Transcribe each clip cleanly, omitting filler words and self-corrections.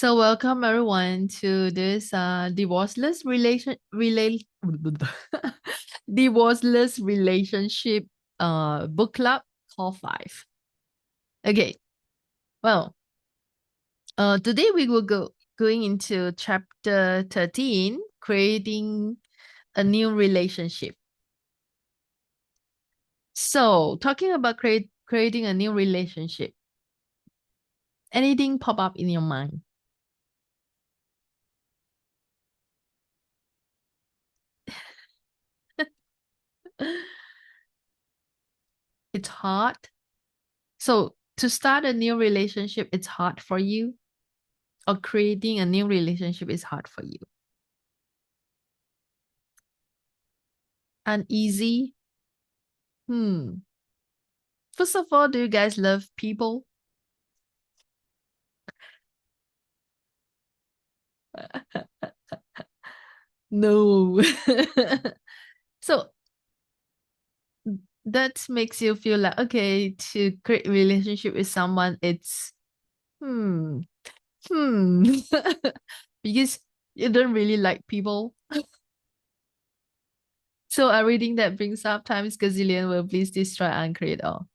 So welcome everyone to this divorceless divorceless relationship book club call 5. Okay. Well, today we will going into chapter 13, creating a new relationship. So, talking about creating a new relationship. Anything pop up in your mind? It's hard. So, to start a new relationship, it's hard for you, or creating a new relationship is hard for you? Uneasy? Hmm. First of all, do you guys love people? No. So that makes you feel like, okay, to create relationship with someone, it's hmm, hmm. Because you don't really like people. So a reading that brings up times gazillion will please destroy and create all.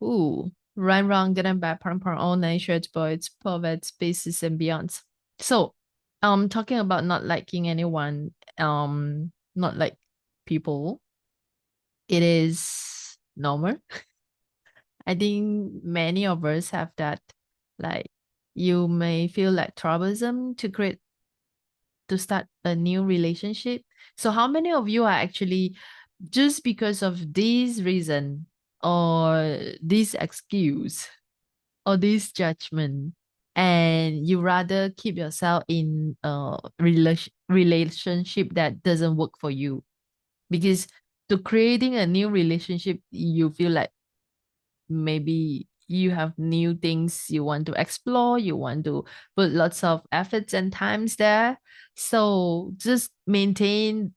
Ooh. Right, wrong, good and bad, parang parang, all nature, boys, poets, spaces, and beyonds. So, talking about not liking anyone, not like people, it is normal. I think many of us have that. Like, you may feel like troublesome to start a new relationship. So, how many of you are actually just because of this reason or this excuse or this judgment, and you rather keep yourself in a relationship that doesn't work for you? Because to creating a new relationship, you feel like maybe you have new things you want to explore, you want to put lots of efforts and times there. So just maintain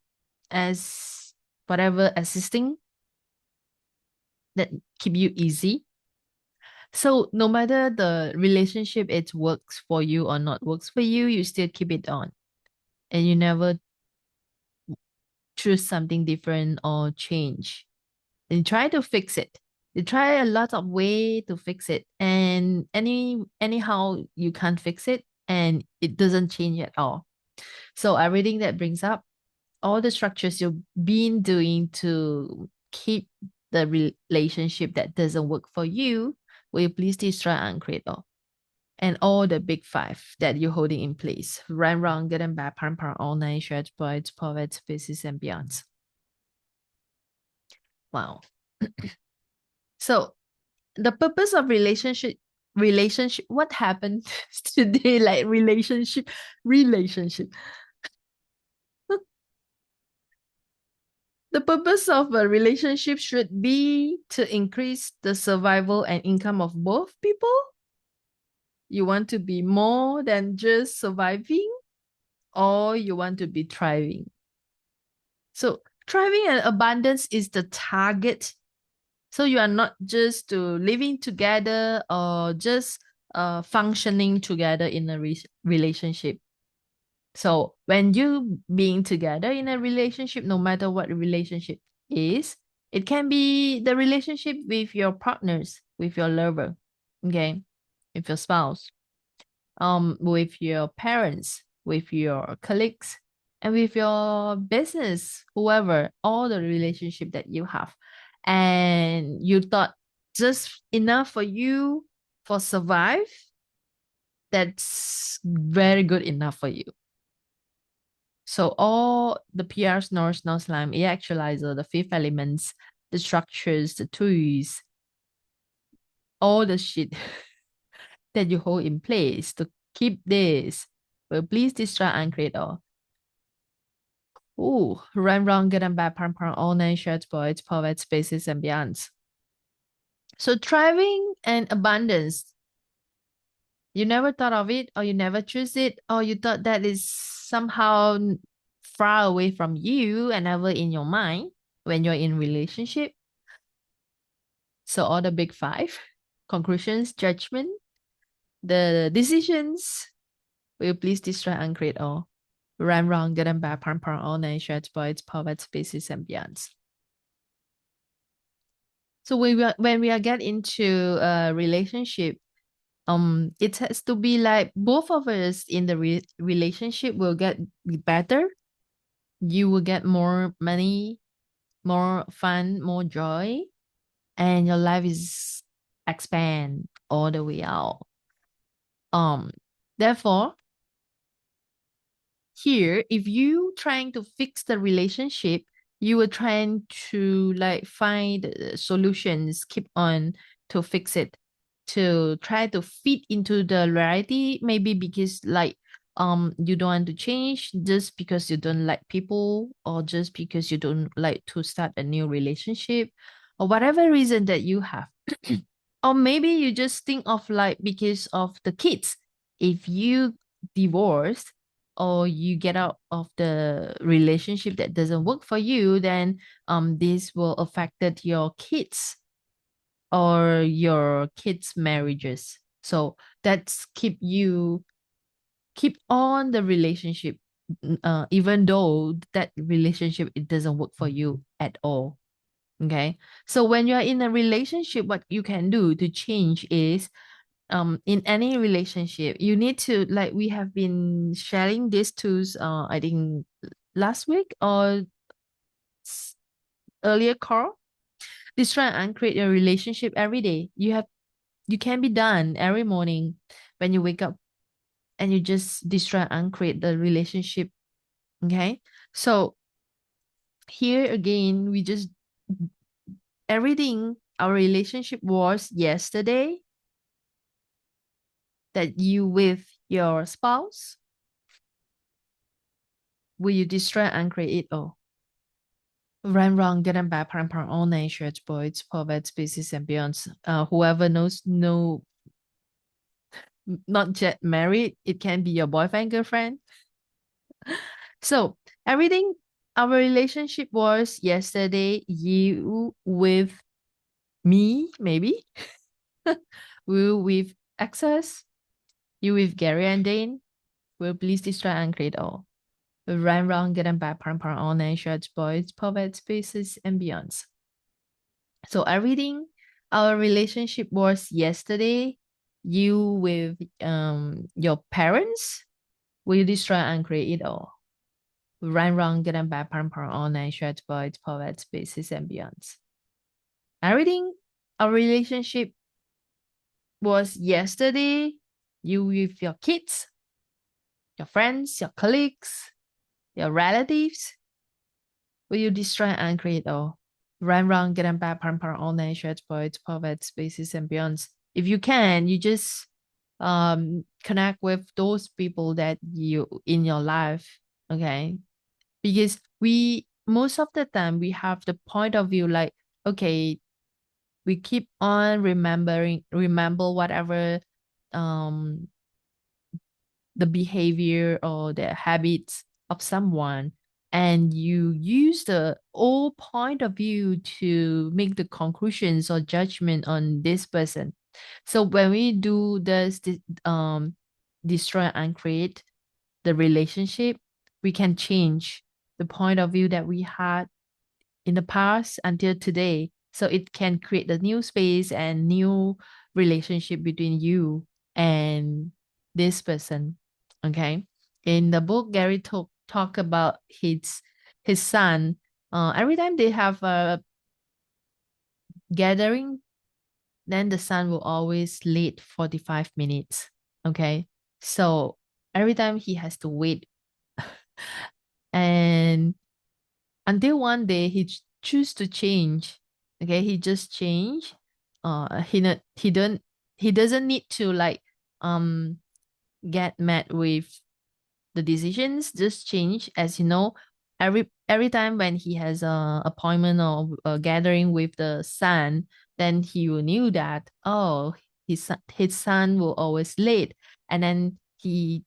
as whatever existing that keep you easy. So no matter the relationship it works for you or not works for you, you still keep it on. And you never choose something different or change. And try to fix it. You try a lot of way to fix it. And anyhow you can't fix it and it doesn't change at all. So everything that brings up all the structures you've been doing to keep the relationship that doesn't work for you, will you please destroy and create all? And all the big five that you're holding in place. Right, wrong, good and bad, parent, parent, all nine, shared, poets, poets, species, and beyond. Wow. So the purpose of relationship, what happened today? Like relationship. The purpose of a relationship should be to increase the survival and income of both people. You want to be more than just surviving, or you want to be thriving. So thriving and abundance is the target. So you are not just to living together or just functioning together in a relationship. So when you being together in a relationship, no matter what the relationship is, it can be the relationship with your partners, with your lover, okay, with your spouse, with your parents, with your colleagues, and with your business, whoever, all the relationship that you have. And you thought just enough for you for survive, that's very good enough for you. So all the PRs, Norse, no slime, E actualizer, the fifth elements, the structures, the tools, all the shit that you hold in place to keep this will please destroy and create all. Ooh, run wrong, good and bad, parm parm, all nine shirts, boys, poets, spaces, and beyonds. So thriving and abundance, you never thought of it, or you never choose it, or you thought that is somehow far away from you and never in your mind when you're in relationship. So all the big five conclusions, judgment, The decisions will please destroy and create all. Right, wrong, good and bad, parent, all nature, exploits, poverty, species, and beyond. So when we are get into a relationship, it has to be like both of us in the relationship will get better. You will get more money, more fun, more joy, and your life is expand all the way out. Um, Therefore, here, if you trying to fix the relationship, you were trying to like find solutions, keep on to fix it, to try to fit into the reality, maybe because like you don't want to change just because you don't like people, or just because you don't like to start a new relationship, or whatever reason that you have. Or maybe you just think of like because of the kids. If you divorce or you get out of the relationship that doesn't work for you, then this will affect your kids or your kids' marriages. So that's keep on the relationship, even though that relationship it doesn't work for you at all. Okay. So when you're in a relationship, what you can do to change is in any relationship, you need to like we have been sharing these tools I think last week or earlier call. Destroy and create your relationship every day. You can be done every morning when you wake up and you just destroy and create the relationship. Okay. So here again, we just everything our relationship was yesterday that you with your spouse, will you destroy and create it all? Right, wrong, good and bad, parent, all nature, exploits, poverty, species, and beyond. Whoever knows, no, not yet married, it can be your boyfriend, girlfriend. So everything, our relationship was yesterday, you with me, maybe, we with access, you with Gary and Dane, will please destroy and create all. Right, wrong, good and bad, parent, all nature, exploits, poverty, species, and beyond. So everything our relationship was yesterday, you with your parents, will you destroy and create it all? Right, wrong, good and bad, parent, all nine, shared voids, poverty, spaces, and beyond. Everything our relationship was yesterday, you with your kids, your friends, your colleagues, your relatives, will you destroy and create all? Right, wrong, good and bad, parent, all nine, shared voids, poverty, spaces, and beyond. If you can, you just connect with those people that you in your life. Okay, because we most of the time we have the point of view like, okay, we keep on remember whatever um the behavior or the habits of someone, and you use the old point of view to make the conclusions or judgment on this person. So when we do this destroy and create the relationship, we can change the point of view that we had in the past until today. So it can create a new space and new relationship between you and this person. Okay. In the book, Gary talk about his son. Every time they have a gathering, then the son will always late 45 minutes. Okay. So every time he has to wait. And until one day he choose to change. Okay, he just change. He doesn't need to like get mad with the decisions. Just change, as you know. Every time when he has a appointment or a gathering with the son, then he will knew that, oh, his son will always late, and then he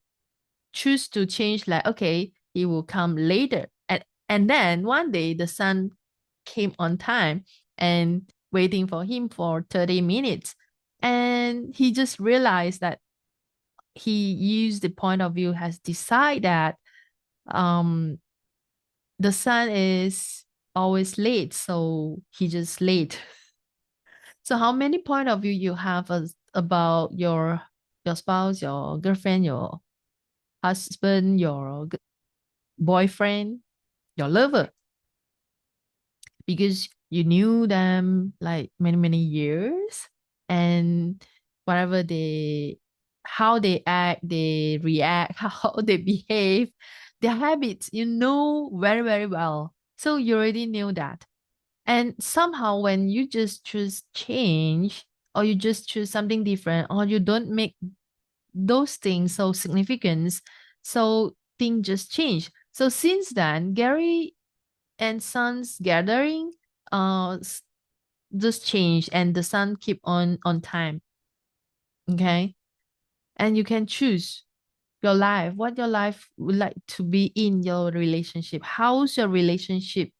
choose to change, like, okay, he will come later. And then one day the son came on time and waiting for him for 30 minutes. And he just realized that, he used the point of view has decided that um the son is always late, so he just late. So how many point of view you have about your spouse, your girlfriend, your husband, your boyfriend, your lover? Because you knew them like many years, and whatever they, how they act, they react, how they behave, their habits, you know very well. So you already knew that. And somehow when you just choose change, or you just choose something different, or you don't make those things so significant, so things just change. So since then, Gary and Son's gathering just change, and the sun keep on time. Okay. And you can choose your life, what your life would like to be in your relationship. How's your relationship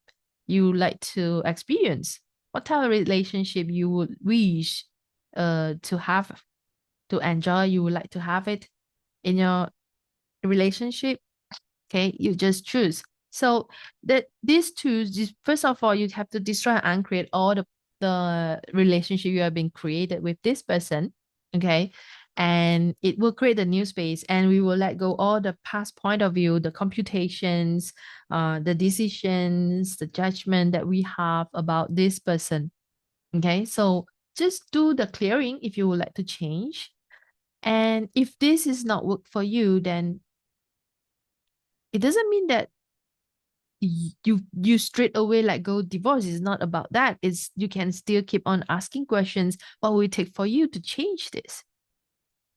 you like to experience? What type of relationship you would wish to have, to enjoy, you would like to have it in your relationship? Okay, you just choose. So that these two, first of all, you have to destroy and uncreate all the relationship you have been created with this person. Okay. And it will create a new space, and we will let go all the past point of view, the computations, the decisions, the judgment that we have about this person. Okay. So just do the clearing if you would like to change. And if this is not work for you, then it doesn't mean that you straight away like go divorce. It's not about that. It's you can still keep on asking questions. What will it take for you to change this?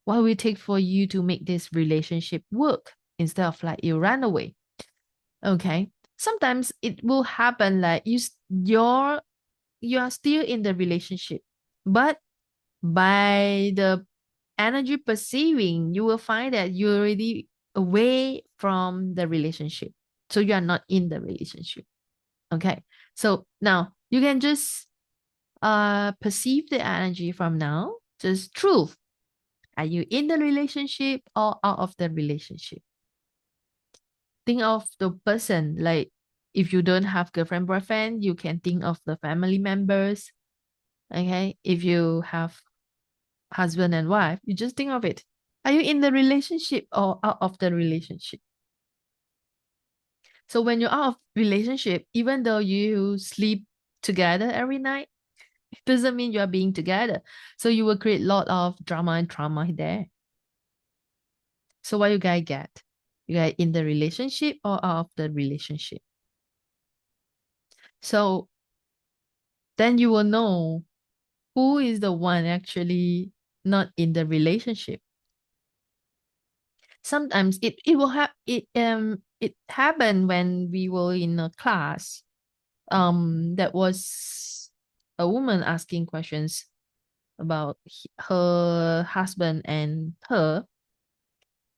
What will it take for you to make this relationship work instead of like you run away? Okay. Sometimes it will happen like you are still in the relationship, but by the energy perceiving, you will find that you're already away from the relationship. So you are not in the relationship. Okay. So now you can just perceive the energy from now. Just truth. Are you in the relationship or out of the relationship? Think of the person. Like if you don't have girlfriend, boyfriend, you can think of the family members. Okay. If you have husband and wife, you just think of it. Are you in the relationship or out of the relationship? So when you're out of relationship, even though you sleep together every night, it doesn't mean you are being together. So you will create a lot of drama and trauma there. So what you guys get? You guys in the relationship or out of the relationship? So then you will know who is the one actually not in the relationship. Sometimes it will have it happened when we were in a class. That was a woman asking questions about her husband and her.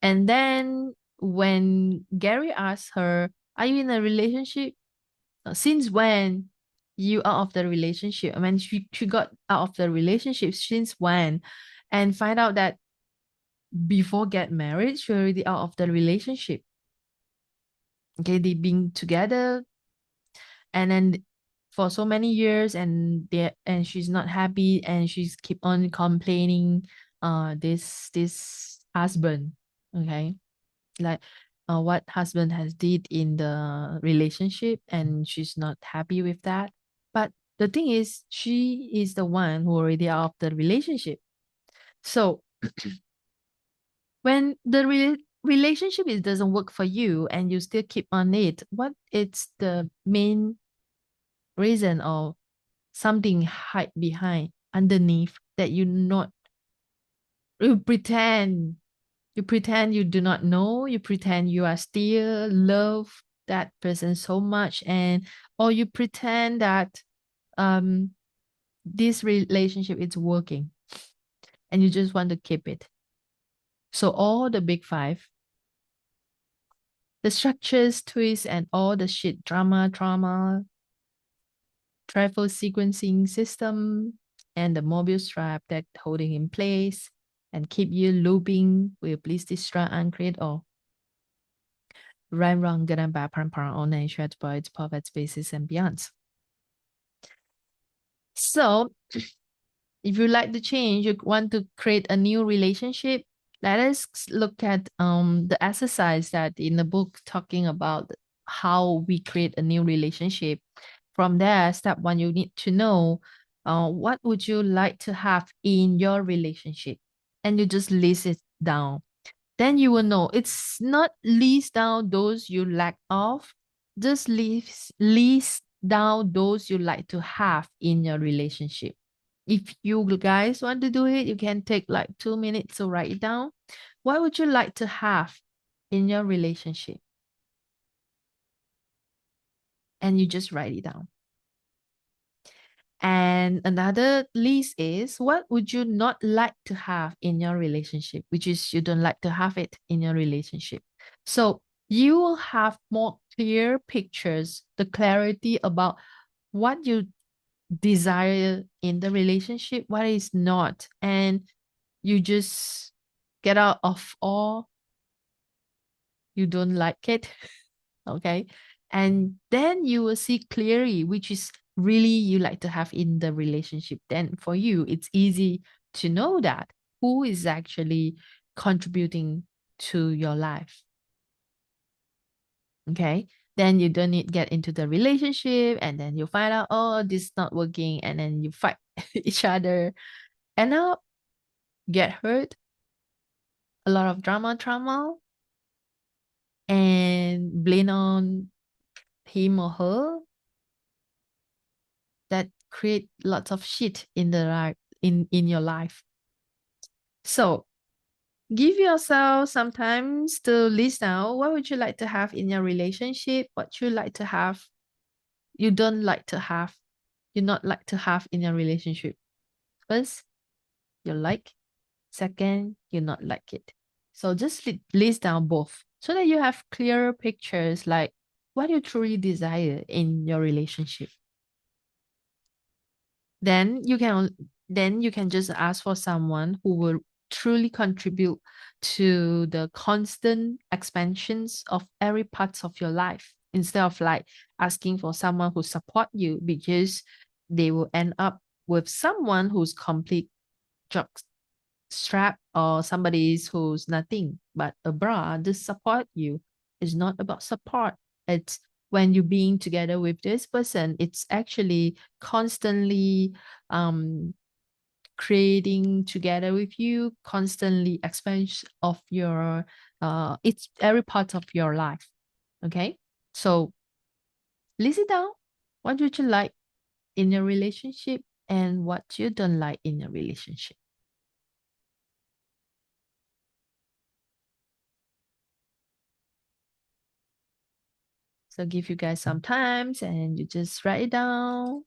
And then when Gary asked her, "Are you in a relationship? Since when you out of the relationship?" I mean, she got out of the relationship since when? And find out that before get married, she already out of the relationship. Okay, they been together and then for so many years, and she's not happy, and she's keep on complaining this husband. Okay, like what husband has did in the relationship, and she's not happy with that. But the thing is, she is the one who already out of the relationship. So when the relationship is doesn't work for you and you still keep on it, what it's the main reason or something hide behind underneath that you not, you pretend, you pretend you do not know, you pretend you are still love that person so much, and or you pretend that um this relationship is working and you just want to keep it. So all the big five, the structures, twists, and all the shit drama, travel sequencing system, and the Mobius strap that holding in place, and keep you looping will please destroy and create all. Right, wrong, good and bad, parent, parent, all nature, exploits, perfect spaces, and beyond. So if you like to change, you want to create a new relationship, let us look at the exercise that in the book talking about how we create a new relationship. From there, step one, you need to know what would you like to have in your relationship, and you just list it down. Then you will know it's not list down those you lack of, just list down those you like to have in your relationship. If you guys want to do it, you can take like 2 minutes to write it down. What would you like to have in your relationship? And you just write it down. And another list is what would you not like to have in your relationship, which is you don't like to have it in your relationship. So you will have more clear pictures, the clarity about what you desire in the relationship, what is not. And you just get out of all you don't like it. Okay. And then you will see clearly which is really you like to have in the relationship. Then for you, it's easy to know that who is actually contributing to your life. Okay. Then you don't need get into the relationship and then you find out, oh, this is not working, and then you fight each other, end up get hurt, a lot of trauma, and blame on him or her, that create lots of shit in the life in your life. So give yourself some time to list down what would you like to have in your relationship, what you like to have, you don't like to have, you not like to have in your relationship. First, you like. Second, you not like it. So just list down both so that you have clearer pictures like what you truly desire in your relationship. then you can then you can just ask for someone who will truly contribute to the constant expansions of every parts of your life, instead of like asking for someone who support you, because they will end up with someone who's complete jock strap, or somebody who's nothing but a bra to support you. It's not about support. It's when you're being together with this person, it's actually constantly um creating together with you, constantly expansion of your it's every part of your life. Okay. So list it down. What would you like in your relationship and what you don't like in your relationship? So give you guys some times and you just write it down.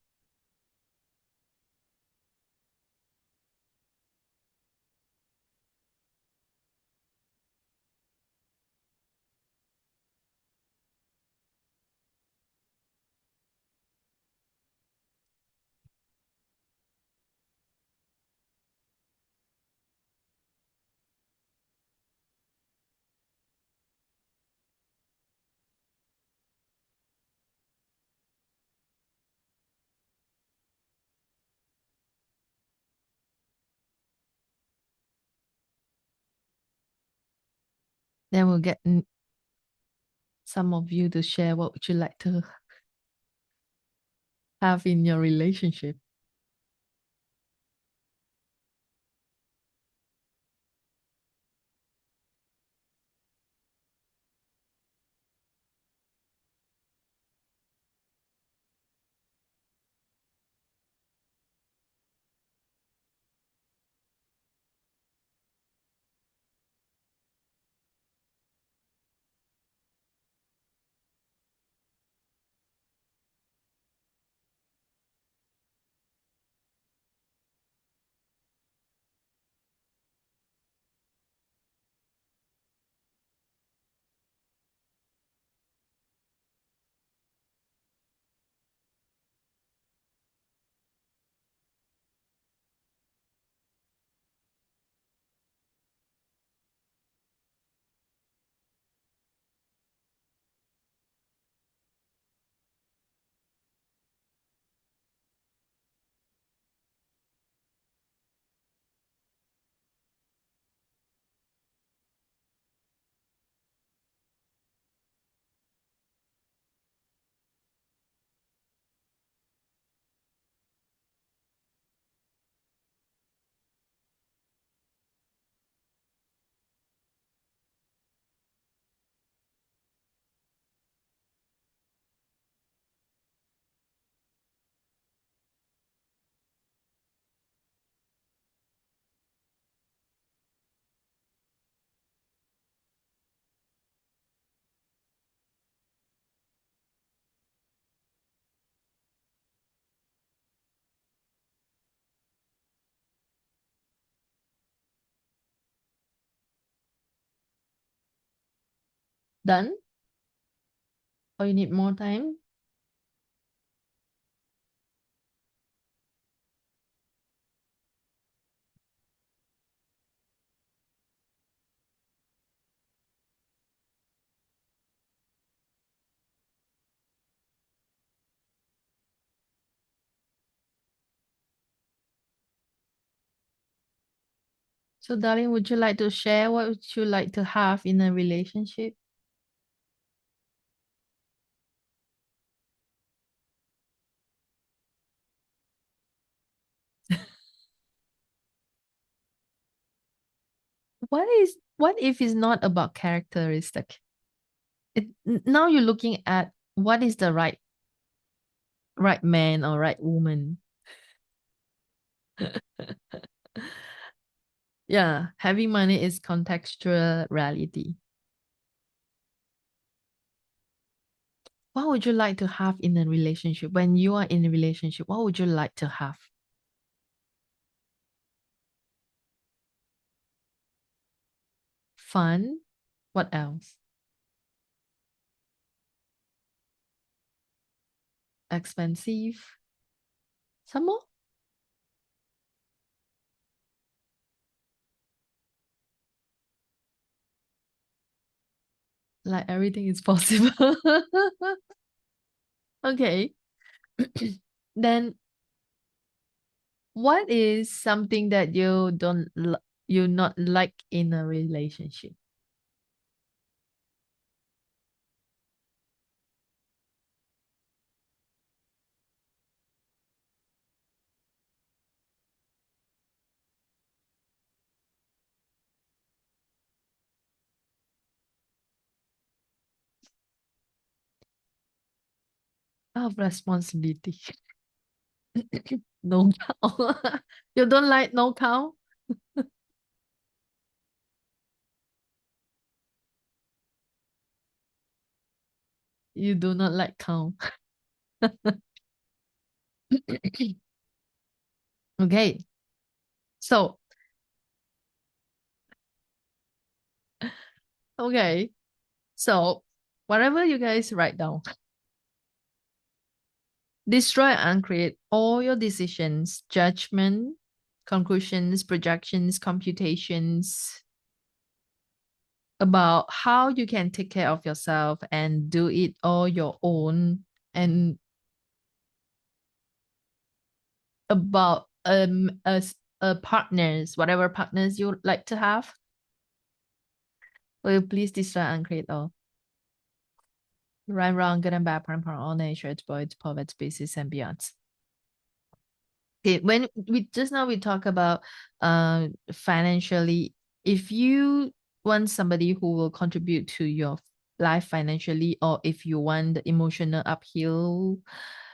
Then we'll get some of you to share what would you like to have in your relationship. Done? Or you need more time? So, darling, would you like to share what would you like to have in a relationship? What if it's not about characteristic? Now you're looking at what is the right man or right woman. Yeah, having money is contextual reality. What would you like to have in a relationship? When you are in a relationship, what would you like to have? Fun? What else? Expensive? Some more? Like everything is possible. Okay. Then what is something that you not like in a relationship? Of responsibility. No cow. You don't like no cow? You do not like cow. Okay. So, okay. So, whatever you guys write down, destroy and create all your decisions, judgment, conclusions, projections, computations about how you can take care of yourself and do it all your own, and about partners, whatever partners you like to have. Will you please destroy and create all? Right, wrong, good and bad, parent, all nature, it's boys, poverty, species, and beyond. Okay, when we just now we talk about financially, if you want somebody who will contribute to your life financially, or if you want the emotional uphill,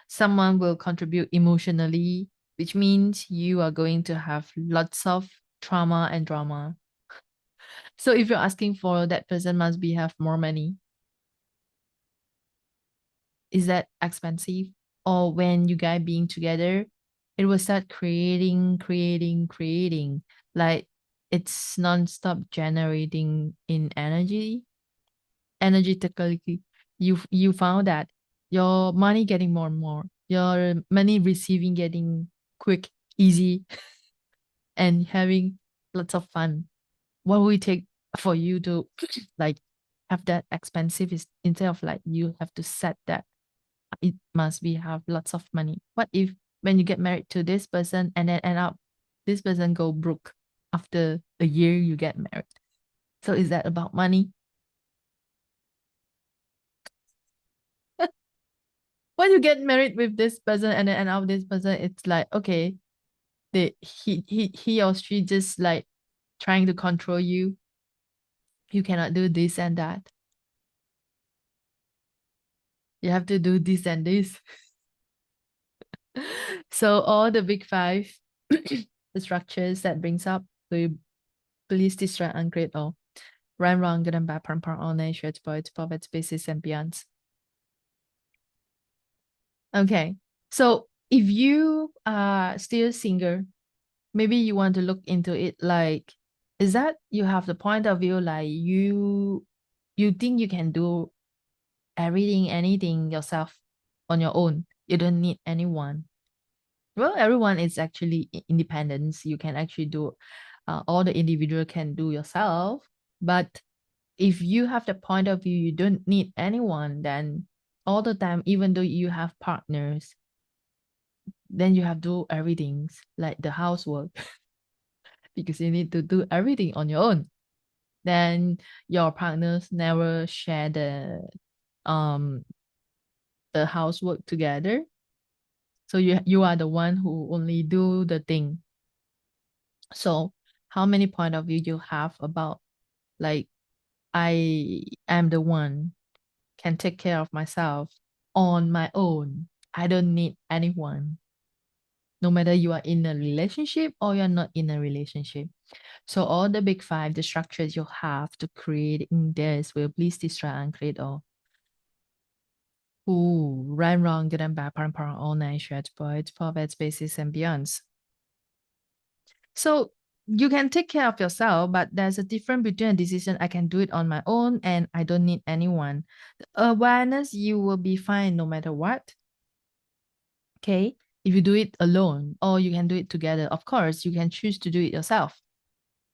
someone will contribute emotionally, which means you are going to have lots of trauma and drama. So if you're asking for that person must be have more money, is that expensive? Or when you guys being together, it will start creating. Like it's non-stop generating in energy. Energetically, you found that your money getting more and more, your money receiving getting quick, easy, and having lots of fun. What will it take for you to like have that expensive is instead of like you have to set that it must be have lots of money. What if when you get married to this person and then end up this person go broke after a year you get married? So is that about money? When you get married with this person and then end up this person, it's like okay, he or she just like trying to control you. You cannot do this and that. You have to do this and this. So all the big five, the structures that brings up, we please destroy and create all. Right, wrong, good and bad, parent, all nature, it's void, poverty, species, and beyond. Okay. So if you are still single, maybe you want to look into it like, is that you have the point of view like you You think you can do everything, anything yourself on your own. You don't need anyone. Well, everyone is actually independence. You can actually do all the individual can do yourself. But if you have the point of view, you don't need anyone, then all the time, even though you have partners, then you have to do everything like the housework because you need to do everything on your own. Then your partners never share um the housework together. So you are the one who only do the thing. So how many point of view you have about like I am the one can take care of myself on my own. I don't need anyone. No matter you are in a relationship or you're not in a relationship. So all the big five, the structures you have to create in this will please destroy and create all. Ooh, right, wrong, good and bad, parent, all nine, shared voids, poverty, spaces, and beyonds. So you can take care of yourself, but there's a difference between a decision I can do it on my own and I don't need anyone. Awareness, you will be fine no matter what. Okay. If you do it alone or you can do it together, of course, you can choose to do it yourself,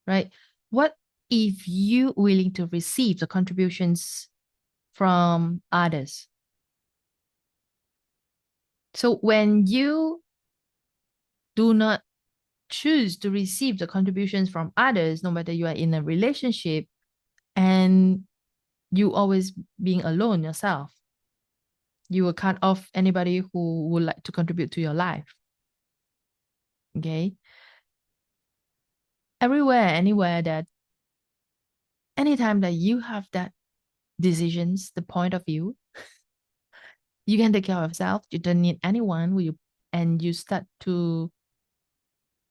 right? What if you willing to receive the contributions from others? So when you do not choose to receive the contributions from others, no matter you are in a relationship and you always being alone yourself, you will cut off anybody who would like to contribute to your life. Okay. Everywhere, anywhere that anytime that you have that decisions, the point of view, you can take care of yourself. You don't need anyone. And you start to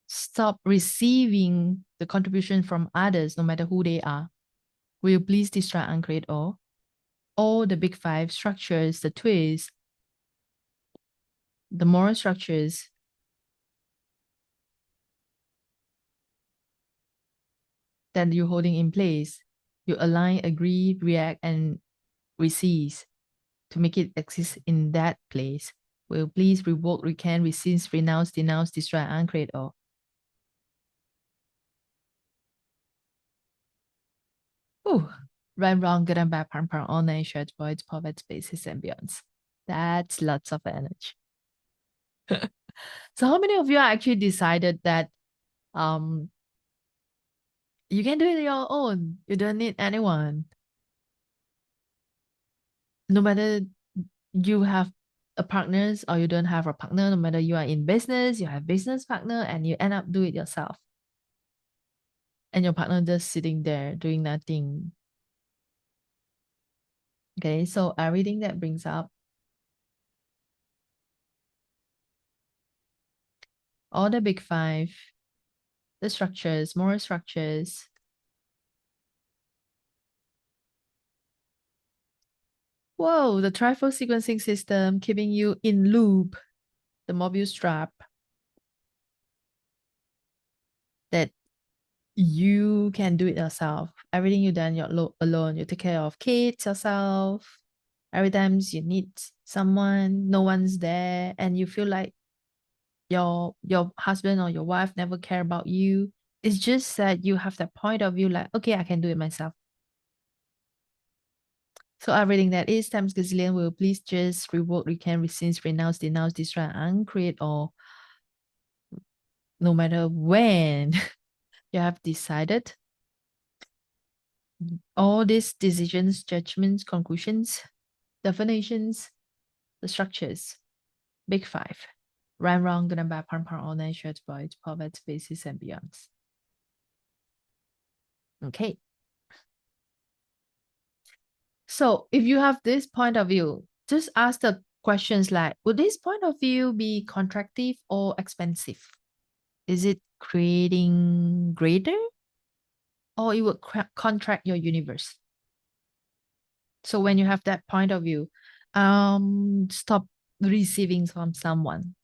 stop receiving the contribution from others, no matter who they are. Will you please destroy and create all the big five structures, the twists, the moral structures that you're holding in place. You align, agree, react, and receive to make it exist in that place. Will please revoke, recant, resist, renounce, denounce, destroy, and create all. Ooh, right, wrong, good and bad, parent, all nine, shared voids, poverty, spaces, and beyonds. That's lots of energy. So how many of you are actually decided that um you can do it on your own? You don't need anyone. No matter you have a partners or you don't have a partner, no matter you are in business, you have business partner and you end up do it yourself. And your partner just sitting there doing nothing. Okay, so everything that brings up all the big five, the structures, moral structures. Whoa, the trifold sequencing system keeping you in loop, the Mobius strap that you can do it yourself. Everything you done, you're alone. You take care of kids yourself. Every time you need someone, no one's there, and you feel like your husband or your wife never care about you. It's just that you have that point of view, like, okay, I can do it myself. So everything that is times gazillion will please just revoke, recant, resist, renounce, denounce, destroy, and create all. No matter when you have decided all these decisions, judgments, conclusions, definitions, the structures, big five, right, wrong, good and bad, part, all nine, shared voids, poverty, spaces, and beyonds. Okay. So if you have this point of view, just ask the questions like, would this point of view be contractive or expensive? Is it creating greater or it would contract your universe? So when you have that point of view, stop receiving from someone.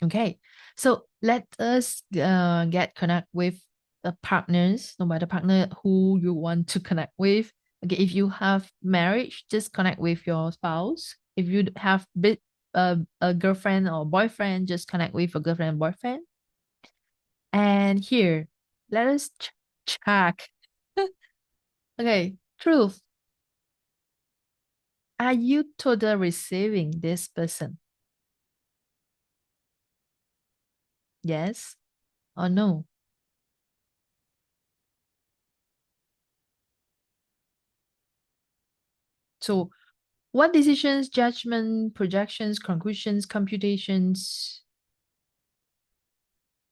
Okay, so let us get connect with the partners, no matter partner who you want to connect with. Okay, if you have marriage, just connect with your spouse. If you have a girlfriend or boyfriend, just connect with a girlfriend and boyfriend. And here, let us check. Okay, truth. Are you totally receiving this person? Yes or no? So, what decisions, judgment, projections, conclusions, computations,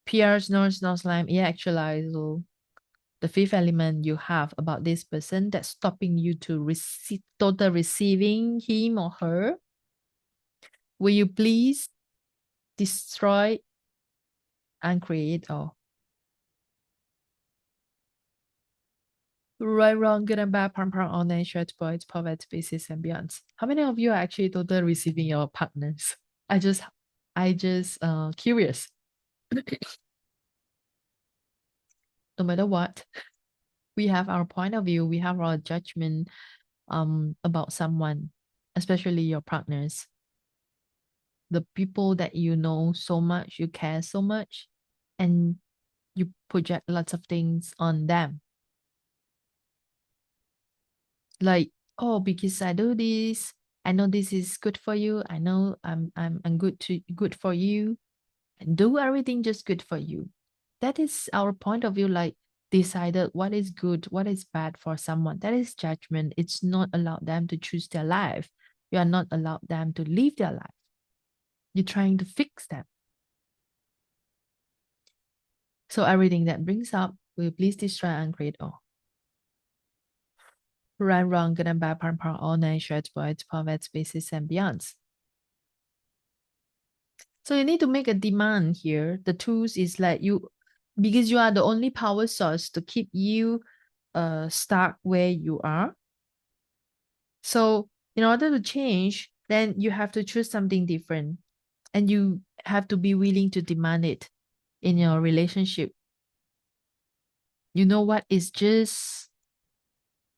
PRs, notes, no slime, yeah, actualize the fifth element you have about this person that's stopping you to receive total receiving him or her? Will you please destroy and create all? Right, wrong, good and bad, prom, all nature, poets, poets, species, and beyond. How many of you are actually total receiving your partners? I just curious. No matter what, we have our point of view, we have our judgment about someone, especially your partners, the people that you know so much, you care so much, and you project lots of things on them. Like, oh, because I do this, I know this is good for you. I know I'm good for you, and do everything just good for you. That is our point of view, like decided what is good, what is bad for someone. That is judgment. It's not allowed them to choose their life. You are not allowed them to live their life. You're trying to fix them. So everything that brings up will please destroy and create all. Right, wrong, good and bad, part, all nature, voids, poverty, species, and beyonds. So you need to make a demand here. The tools is like you, because you are the only power source to keep you stuck where you are. So in order to change, then you have to choose something different, and you have to be willing to demand it in your relationship. You know what is just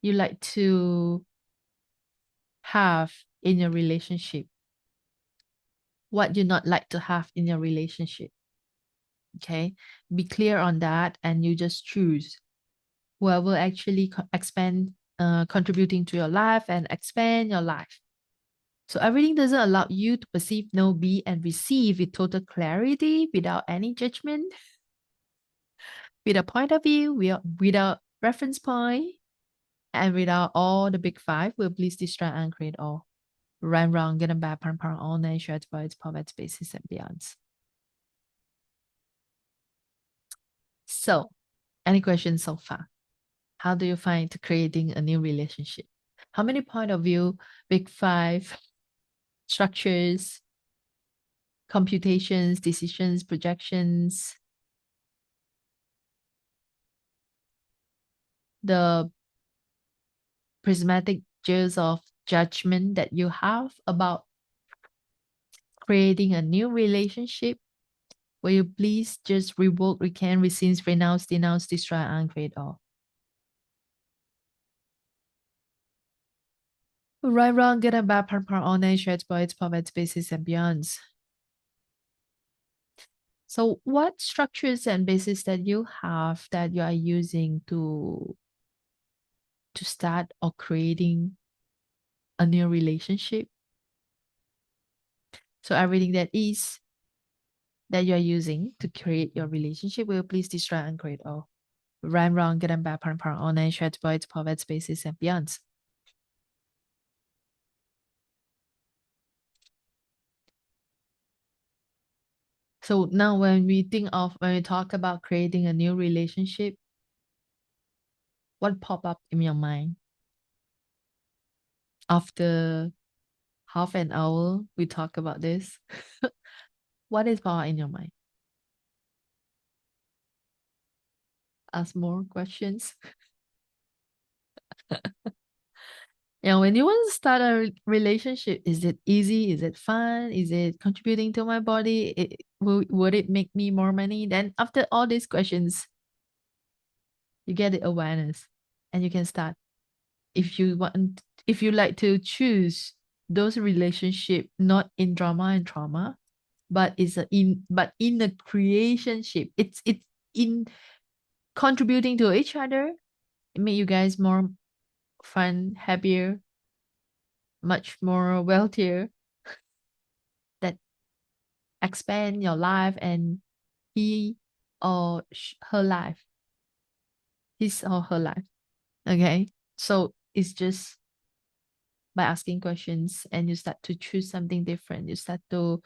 you like to have in your relationship, what you not like to have in your relationship. Okay, be clear on that, and you just choose whoever actually expand, contributing to your life and expand your life. So everything doesn't allow you to perceive, know, be, and receive with total clarity, without any judgment, with a point of view, without reference point, and without all the big five. Will please destroy and create all. Right, wrong, good and bad, parent, all nature, voids, poverty, spaces, and beyonds. So, any questions so far? How do you find creating a new relationship? How many point of view, big five, structures, computations, decisions, projections, the prismatic jewels of judgment that you have about creating a new relationship? Will you please just revoke, recant, rescind, renounce, denounce, destroy, and create all? Right, wrong, good and bad, part, all nature, voids, poverty, spaces, and beyonds. So what structures and bases that you have that you are using to start or creating a new relationship? So everything that you're using to create your relationship will please destroy and create all. Right, wrong, good and bad, part, all nature, voids, poverty, spaces, and beyonds. So now when we talk about creating a new relationship, what pop up in your mind after half an hour we talk about this? What is pop in your mind? Ask more questions. Yeah, when you want to start a relationship, is it easy? Is it fun? Is it contributing to my body? Would it make me more money? Then after all these questions, You get the awareness and you can start. If you want, if you like to choose those relationship not in drama and trauma, but it's a in but in a creationship. It's in contributing to each other. It make you guys more fun, happier, much more wealthier, that expand your life and he or her life, his or her life. Okay. So it's just by asking questions and you start to choose something different. You start to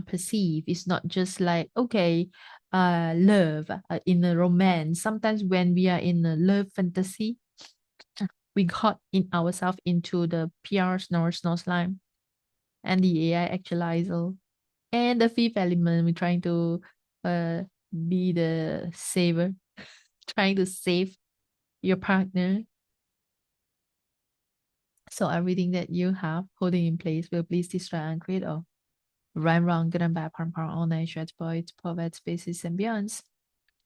perceive. It's not just like, okay, love in a romance. Sometimes when we are in a love fantasy, we got in ourselves into the PR snow slime and the AI actualizer and the fifth element. We're trying to uh, be the saver, trying to save your partner. So everything that you have holding in place will please destroy and create all. Right, wrong, good and bad, part, all night, stretch, boys, poet, spaces, and beyonds.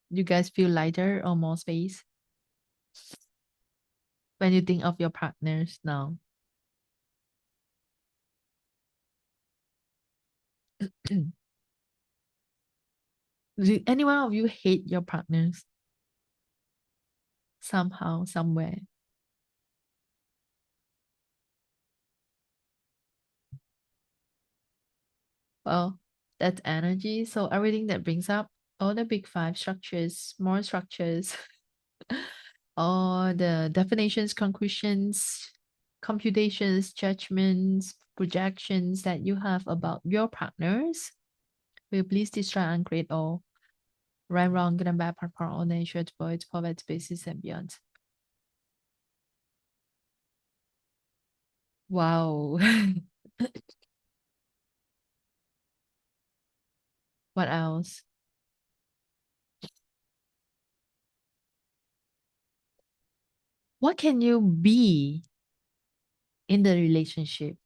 You guys feel lighter or more space when you think of your partners now? Do any one of you hate your partners somehow, somewhere? Well, that's energy. So everything that brings up all the big five structures, more structures, all the definitions, conclusions, computations, judgments, projections that you have about your partners will please destroy and create all. Right, wrong, good and bad, part, all nature, voids, poverty, spaces, and beyond. Wow. What else? What can you be in the relationship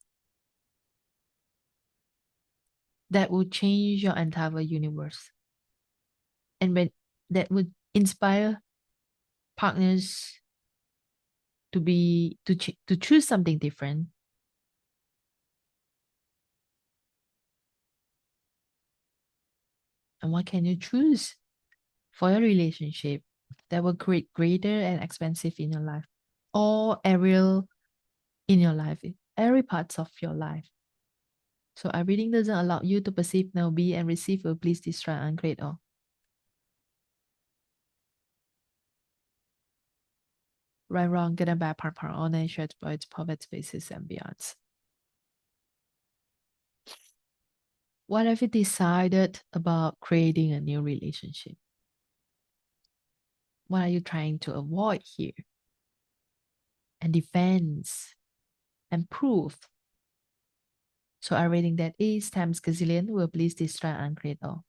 that would change your entire universe and when that would inspire partners to be to choose something different? And what can you choose for your relationship that will create greater and expansive in your life or aerial in your life, every parts of your life? So everything doesn't allow you to perceive, now be, and receive will please destroy and create all. Right, wrong, good and bad, part, all nature, voids, poverty, spaces, and beyonds. What have you decided about creating a new relationship? What are you trying to avoid here? And defense and proof. So everything that is times gazillion will please destroy and create all.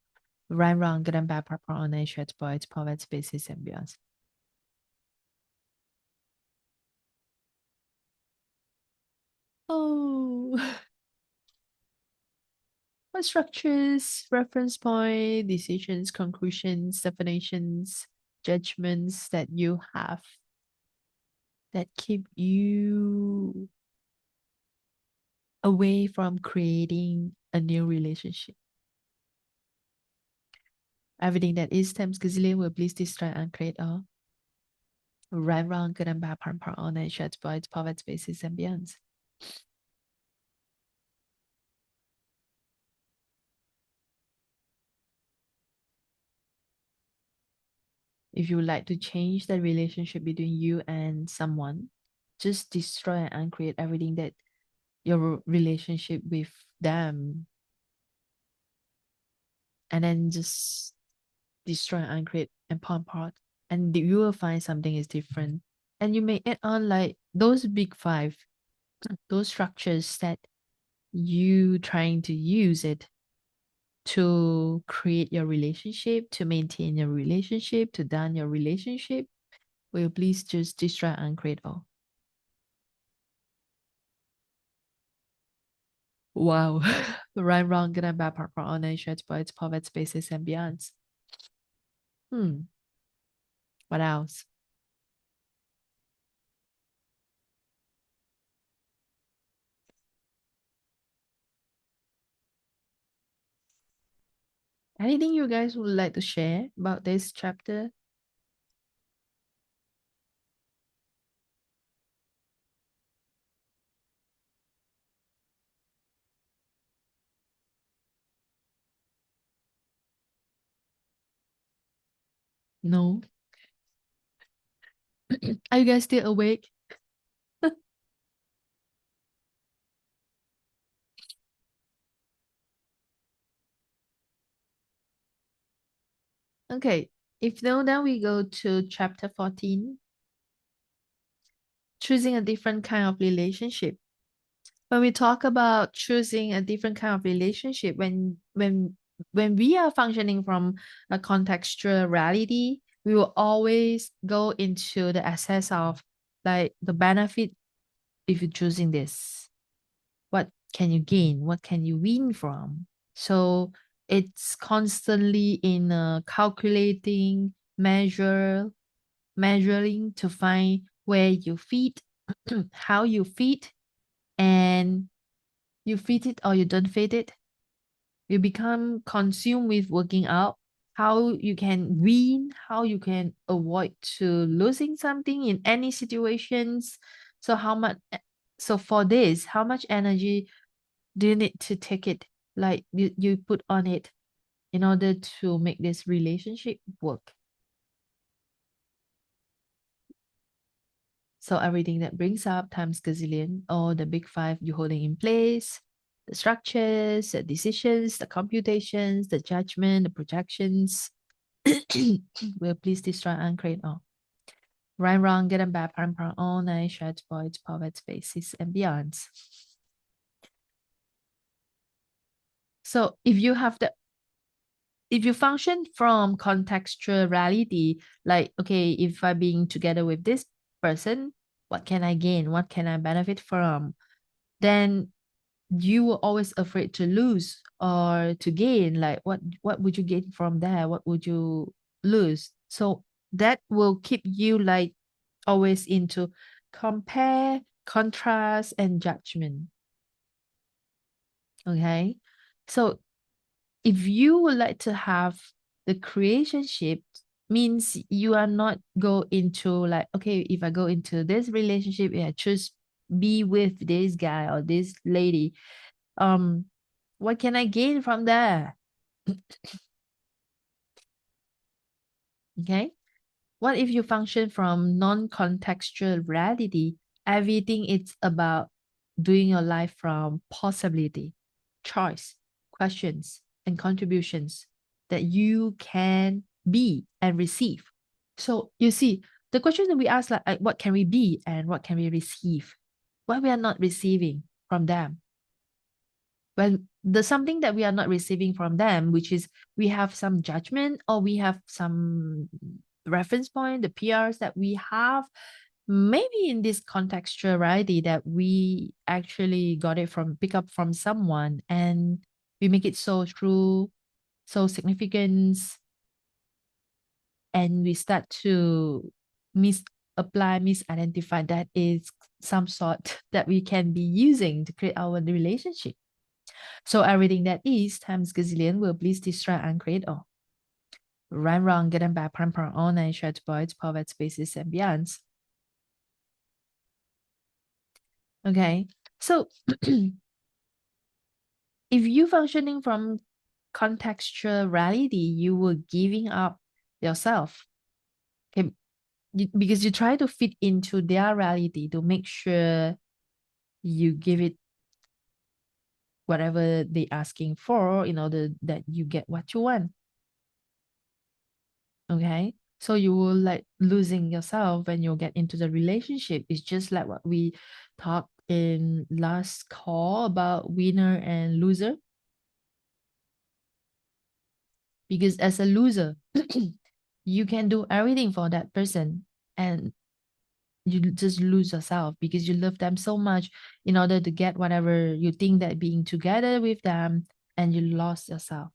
Right, wrong, good and bad, part, all nature, voids, poverty, spaces, and beyonds. Oh, what structures, reference point, decisions, conclusions, definitions, judgments that you have that keep you away from creating a new relationship? Everything that is times gazillion will please destroy and create all. Right, wrong, good and bad, part, all nature, voids, poverty, spaces, and beyonds. If you would like to change the relationship between you and someone, just destroy and create everything that your relationship with them, and then just destroy and create and palm part, and you will find something is different. And you may add on like those big five, those structures that you trying to use it to create your relationship, to maintain your relationship, to done your relationship, will please just destroy and create all. Wow. Right, wrong, good and bad, part, all nature, voids, poverty, spaces, and beyonds. Hmm. What else? Anything you guys would like to share about this chapter? No. Are you guys still awake? Okay. If no, then we go to chapter 14, choosing a different kind of relationship. When we talk about choosing a different kind of relationship, when we are functioning from a contextual reality, we will always go into the assess of like the benefit if you're choosing this. What can you gain? What can you win from? So it's constantly in calculating, measuring to find where you fit, how you fit, and you fit it or you don't fit it. You become consumed with working out, how you can win, how you can avoid to losing something in any situations. So how much so for this, how much energy do you need to take it like you put on it in order to make this relationship work? So everything that brings up times gazillion, or the big five you holding in place, the structures, the decisions, the computations, the judgment, the projections, will please destroy and create all. Right, wrong, good and bad, parent, parent, all nine, shreds, voids, poverty, spaces, and beyonds. So if you function from contextual reality, like, okay, if I'm being together with this person, what can I gain? What can I benefit from? Then you were always afraid to lose or to gain. Like what would you gain from there? What would you lose? So that will keep you like always into compare, contrast, and judgment. Okay. So if you would like to have the creationship, means you are not go into like, okay, if I go into this relationship, I choose be with this guy or this lady, um what can I gain from there? Okay, what if you function from non-contextual reality? Everything is about doing your life from possibility, choice, questions, and contributions that you can be and receive. So you see, the question that we ask like what can we be and what can we receive? What we are not receiving from them. When the something that we are not receiving from them, which is we have some judgment or we have some reference point, the PRs that we have, maybe in this contextuality that we actually got it from pick up from someone and we make it so true, so significant, and we start to misapply, misidentify that is some sort that we can be using to create our relationship. So everything that is times gazillion will please destroy and create all. Right, wrong, good and bad, prime, prime, all nine, shared voids, poverty, spaces, and beyonds. Okay. So if you functioning from contextual reality, you were giving up yourself. Okay. Because you try to fit into their reality to make sure you give it whatever they asking for in order that you get what you want. Okay. So you will like losing yourself when you get into the relationship. It's just like what we talked in last call about winner and loser. Because as a loser, you can do everything for that person and you just lose yourself because you love them so much in order to get whatever you think that being together with them, and you lost yourself.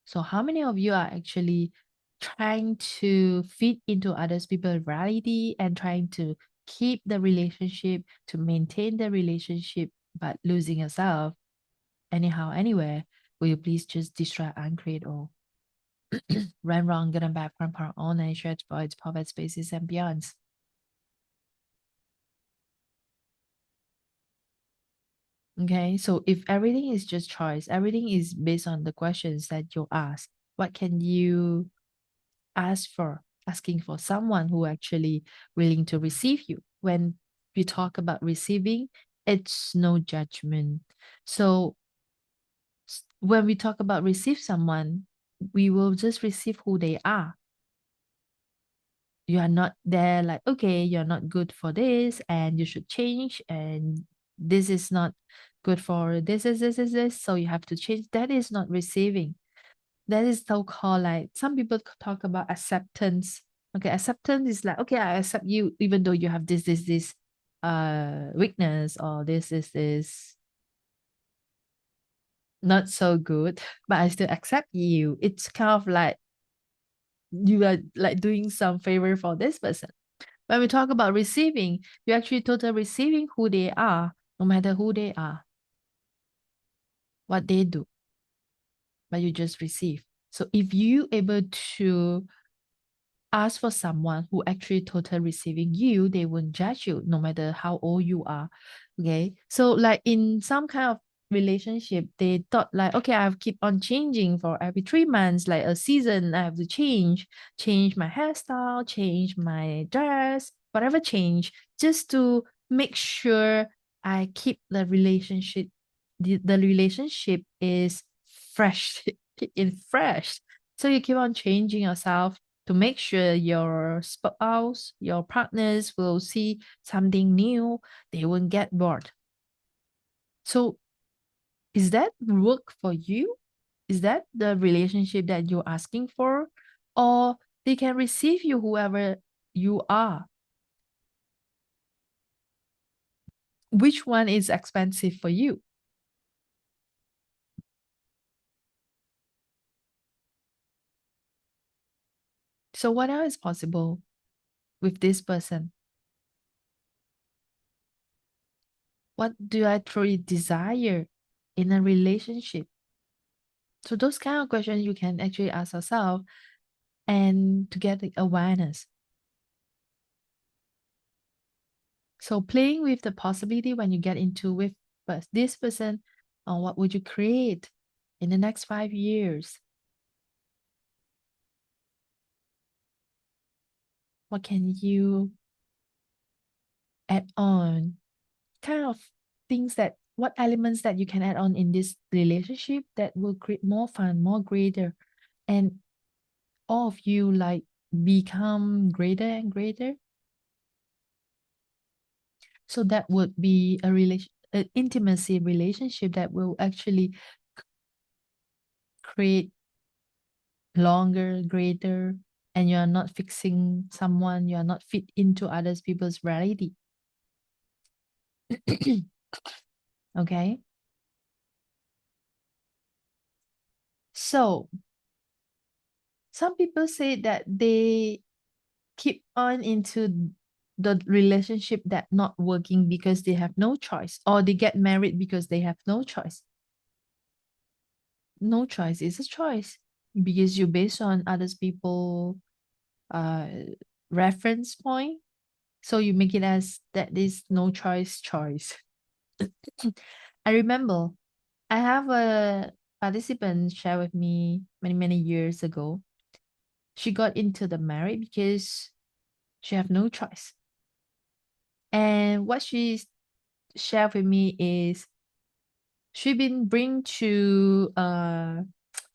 So how many of you are actually trying to fit into others people's reality and trying to keep the relationship, to maintain the relationship, but losing yourself anyhow, anywhere? Will you please just destroy and create all? Ran wrong, good and bad, part, online, shared exploits, private spaces, and beyond. Okay, so if everything is just choice, everything is based on the questions that you ask, what can you ask for? Asking for someone who actually willing to receive you. When we talk about receiving, it's no judgment. So when we talk about receive someone, we will just receive who they are. You are not there like, okay, you're not good for this and you should change, and this is not good for this, so you have to change. That is not receiving. That is so-called, like, some people talk about acceptance. Okay, acceptance is like, okay, I accept you even though you have this weakness, or this is this not so good, but I still accept you. It's kind of like you are like doing some favor for this person. When we talk about receiving, you actually totally receiving who they are, no matter who they are, what they do, but you just receive. So if you able to ask for someone who actually total receiving you, they won't judge you no matter how old you are. Okay. So like in some kind of relationship, they thought like, okay, I have keep on changing for every 3 months, like a season, I have to change my hairstyle, change my dress, whatever change, just to make sure I keep the relationship, the relationship is fresh, in fresh. So you keep on changing yourself to make sure your spouse, your partners will see something new, they won't get bored. So, is that work for you? Is that the relationship that you're asking for? Or they can receive you whoever you are? Which one is expensive for you? So, what else is possible with this person? What do I truly desire in a relationship? So, those kind of questions you can actually ask yourself and to get the awareness. So playing with the possibility when you get into with this person, what would you create in the next 5 years? What can you add on? Kind of things that, what elements that you can add on in this relationship that will create more fun, more greater, and all of you like become greater and greater. So that would be a relation, an intimacy relationship that will actually create longer, greater, and you are not fixing someone, you are not fit into others people's reality. Okay. So some people say that they keep on into the relationship that not working because they have no choice, or they get married because they have no choice. No choice is a choice because you based on others people uh reference point. So you make it as that is no choice. I remember I have a participant share with me many years ago. She got into the marriage because she have no choice. And what she shared with me is she been bring to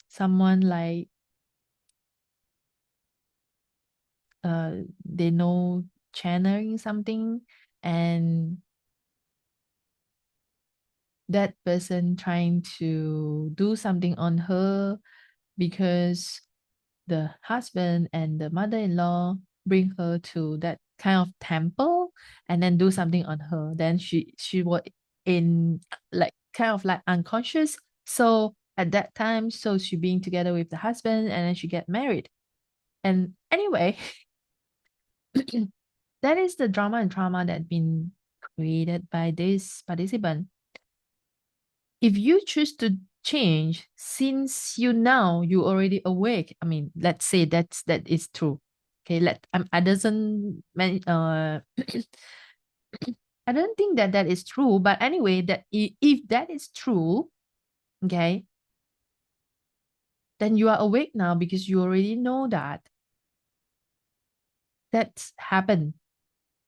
someone like they know channeling something, and that person trying to do something on her because the husband and the mother-in-law bring her to that kind of temple and then do something on her. Then she was in like kind of like unconscious. So at that time, so she being together with the husband and then she get married. And anyway, that is the drama and trauma that been created by this participant. If you choose to change since you already awake. I mean, let's say that is true. Okay, I doesn't I don't think that that is true, but anyway, that if that is true, okay, then you are awake now because you already know that that's happened.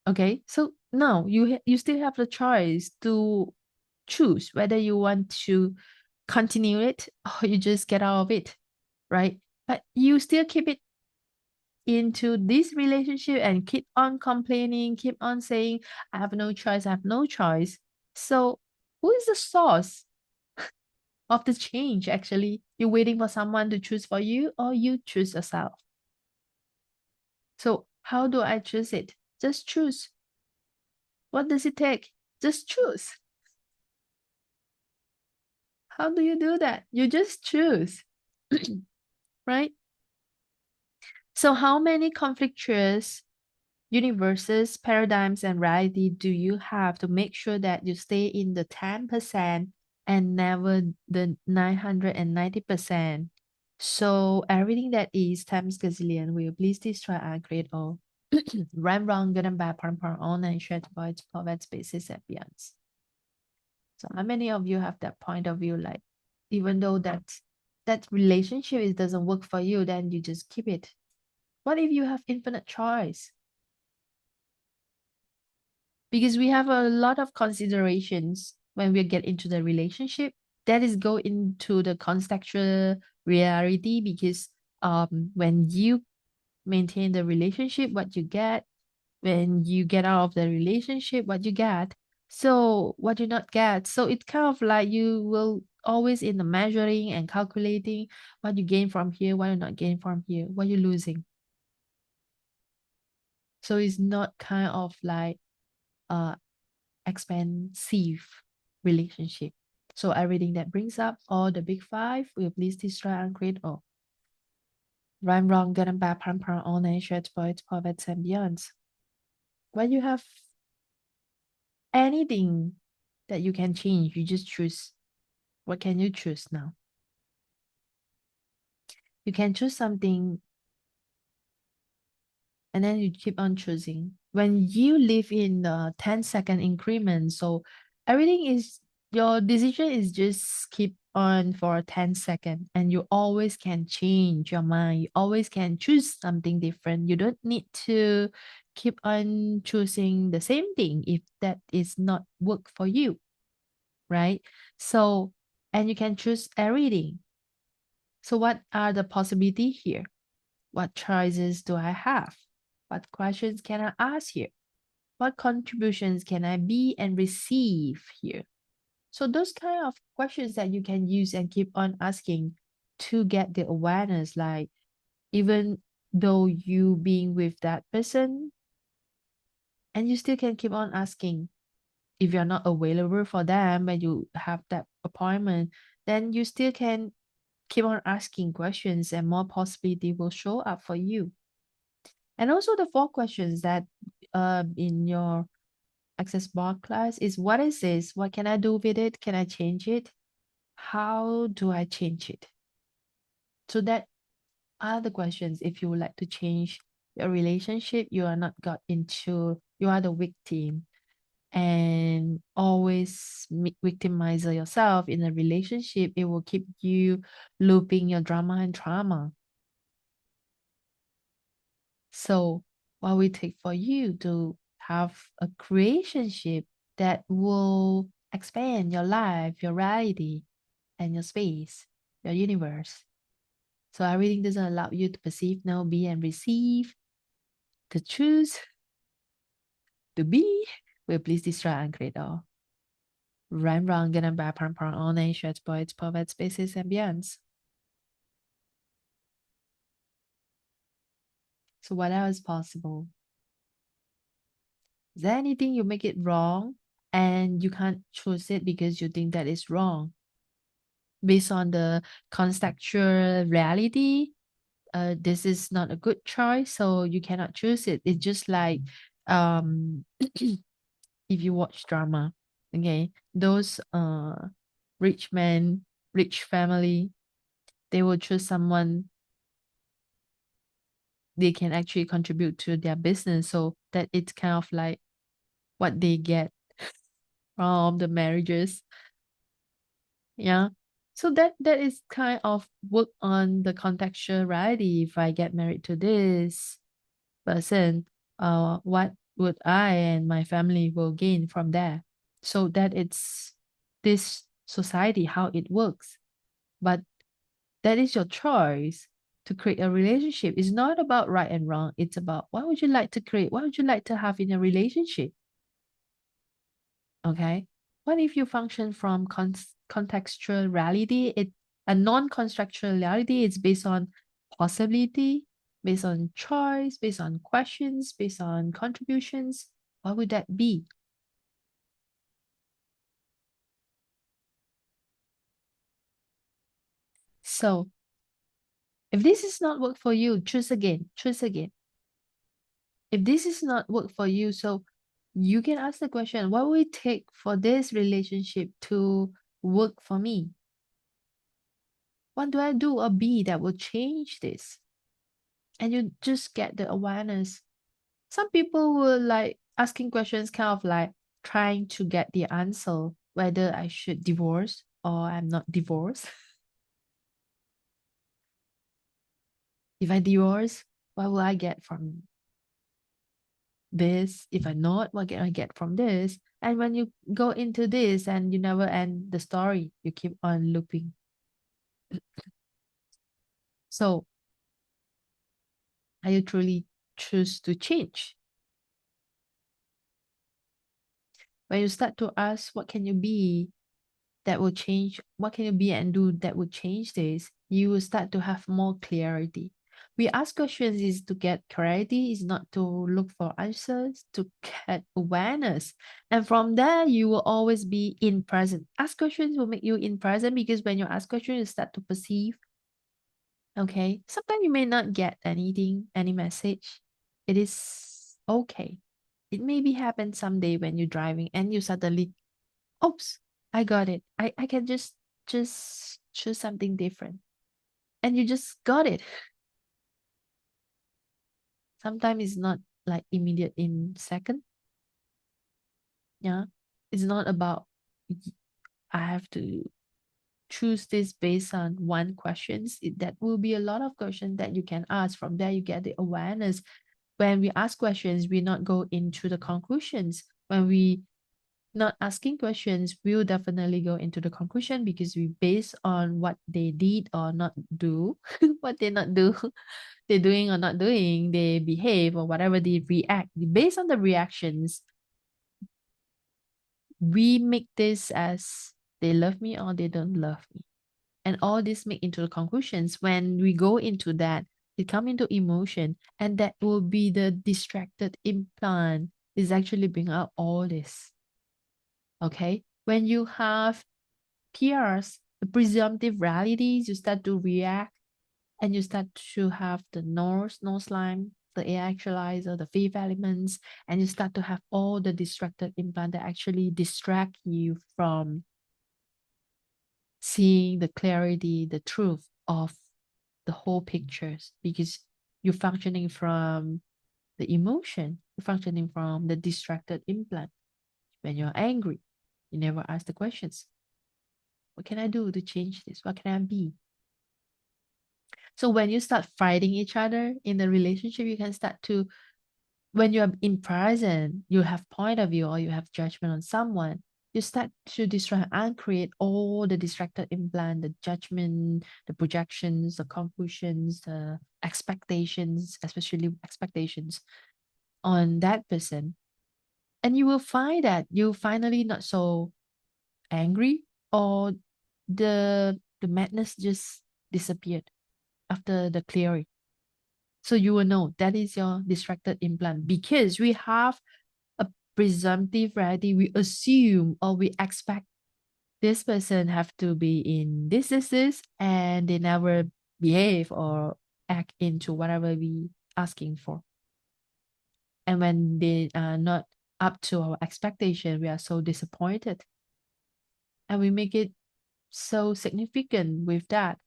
Okay, so now you still have the choice to choose whether you want to continue it or you just get out of it, right? But you still keep it into this relationship and keep on complaining, keep on saying, I have no choice, I have no choice. So who is the source of the change actually? You're waiting for someone to choose for you or you choose yourself. So how do I choose it? Just choose. What does it take? Just choose. How do you do that? You just choose, right? So how many conflictuous universes, paradigms, and reality do you have to make sure that you stay in the 10% and never the 990%? So everything that is times gazillion will please destroy and create all. Right, wrong, good and bad, part and part, all and shared voids, poverty, spaces, and beyonds. So how many of you have that point of view, like even though that relationship it doesn't work for you, then you just keep it? What if you have infinite choice? Because we have a lot of considerations when we get into the relationship that is go into the contextual reality, because when you maintain the relationship what you get, when you get out of the relationship what you get, so what you not get, so it's kind of like you will always in the measuring and calculating what you gain from here, what you not gain from here, what you're losing. So it's not kind of like uh expensive relationship. So everything that brings up all the big five will please destroy and create all. Right, wrong, good and bad, parent, all nature, poets, poets, and beyonds. When you have anything that you can change, you just choose. What can you choose now? You can choose something and then you keep on choosing. When you live in the 10-second increment, so everything is your decision is just keep on for 10 seconds and you always can change your mind. You always can choose something different. You don't need to keep on choosing the same thing if that is not work for you, right? So, and you can choose everything. So what are the possibility here? What choices do I have? What questions can I ask here? What contributions can I be and receive here? So those kind of questions that you can use and keep on asking to get the awareness, like even though you being with that person and you still can keep on asking. If you're not available for them when you have that appointment, then you still can keep on asking questions and more possibility will show up for you. And also the four questions that in your access bar class is, what is this? What can I do with it? Can I change it? How do I change it? So that are the questions. If you would like to change your relationship, you are not got into, you are the victim and always victimize yourself in a relationship, it will keep you looping your drama and trauma. So what we take for you to have a creationship that will expand your life, your reality, and your space, your universe. So everything doesn't allow you to perceive, know, be, and receive, to choose, to be, will please destroy and create all. Right, wrong, good and bad, parent, all nations, poets, poets, spaces, and beyonds. So what else is possible? Is there anything you make it wrong and you can't choose it because you think that is wrong? Based on the contextual reality, this is not a good choice, so you cannot choose it. It's just like if you watch drama, okay, those rich men rich family, they will choose someone they can actually contribute to their business, so that it's kind of like what they get from the marriages. Yeah. So that is kind of work on the contextuality. If I get married to this person, what would I and my family will gain from there? So that it's this society how it works. But that is your choice to create a relationship. It's not about right and wrong. It's about what would you like to create? What would you like to have in a relationship? Okay. What if you function from contextual reality? It a non-constructual reality. It's based on possibility, based on choice, based on questions, based on contributions. What would that be? So if this is not work for you, choose again. Choose again. If this is not work for you, so you can ask the question, what will it take for this relationship to work for me? What do I do or be that will change this? And you just get the awareness. Some people will like asking questions, kind of like trying to get the answer whether I should divorce or I'm not divorced. If I divorce, what will I get from this? If I not, what can I get from this? And when you go into this and you never end the story, you keep on looping. So are you truly choose to change? When you start to ask, what can you be that will change? What can you be and do that will change this? You will start to have more clarity. We ask questions is to get clarity, is not to look for answers, to get awareness. And from there, you will always be in present. Ask questions will make you in present because when you ask questions, you start to perceive. Okay. Sometimes you may not get anything, any message. It is okay. It maybe happen someday when you're driving and you suddenly, oops, I got it. I can just choose something different. And you just got it. Sometimes it's not like immediate in second. Yeah. It's not about I have to choose this based on one questions. That will be a lot of questions that you can ask. From there, you get the awareness. When we ask questions, we not go into the conclusions. When we not asking questions, we'll definitely go into the conclusion because we base on what they did or not do, what they not do, they're doing or not doing, they behave or whatever they react. Based on the reactions, we make this as they love me or they don't love me. And all this make into the conclusions. When we go into that, it come into emotion, and that will be the distracted implant is actually bring out all this. Okay. When you have peers, the presumptive realities, you start to react and you start to have the nose line, the actualizer, the fifth elements, and you start to have all the distracted implant that actually distract you from seeing the clarity, the truth of the whole pictures because you're functioning from the emotion, you're functioning from the distracted implant. When you're angry, you never ask the questions. What can I do to change this? What can I be? So when you start fighting each other in the relationship, you can start to, when you're in present, you have point of view or you have judgment on someone, you start to destroy and create all the distracted implant, the judgment, the projections, the conclusions, the expectations, especially expectations on that person. And you will find that you finally not so angry or the madness just disappeared after the clearing. So you will know that is your distracted implant because we have a presumptive reality. We assume or we expect this person have to be in this, and they never behave or act into whatever we asking for. And when they are not up to our expectation, we are so disappointed. And we make it so significant with that.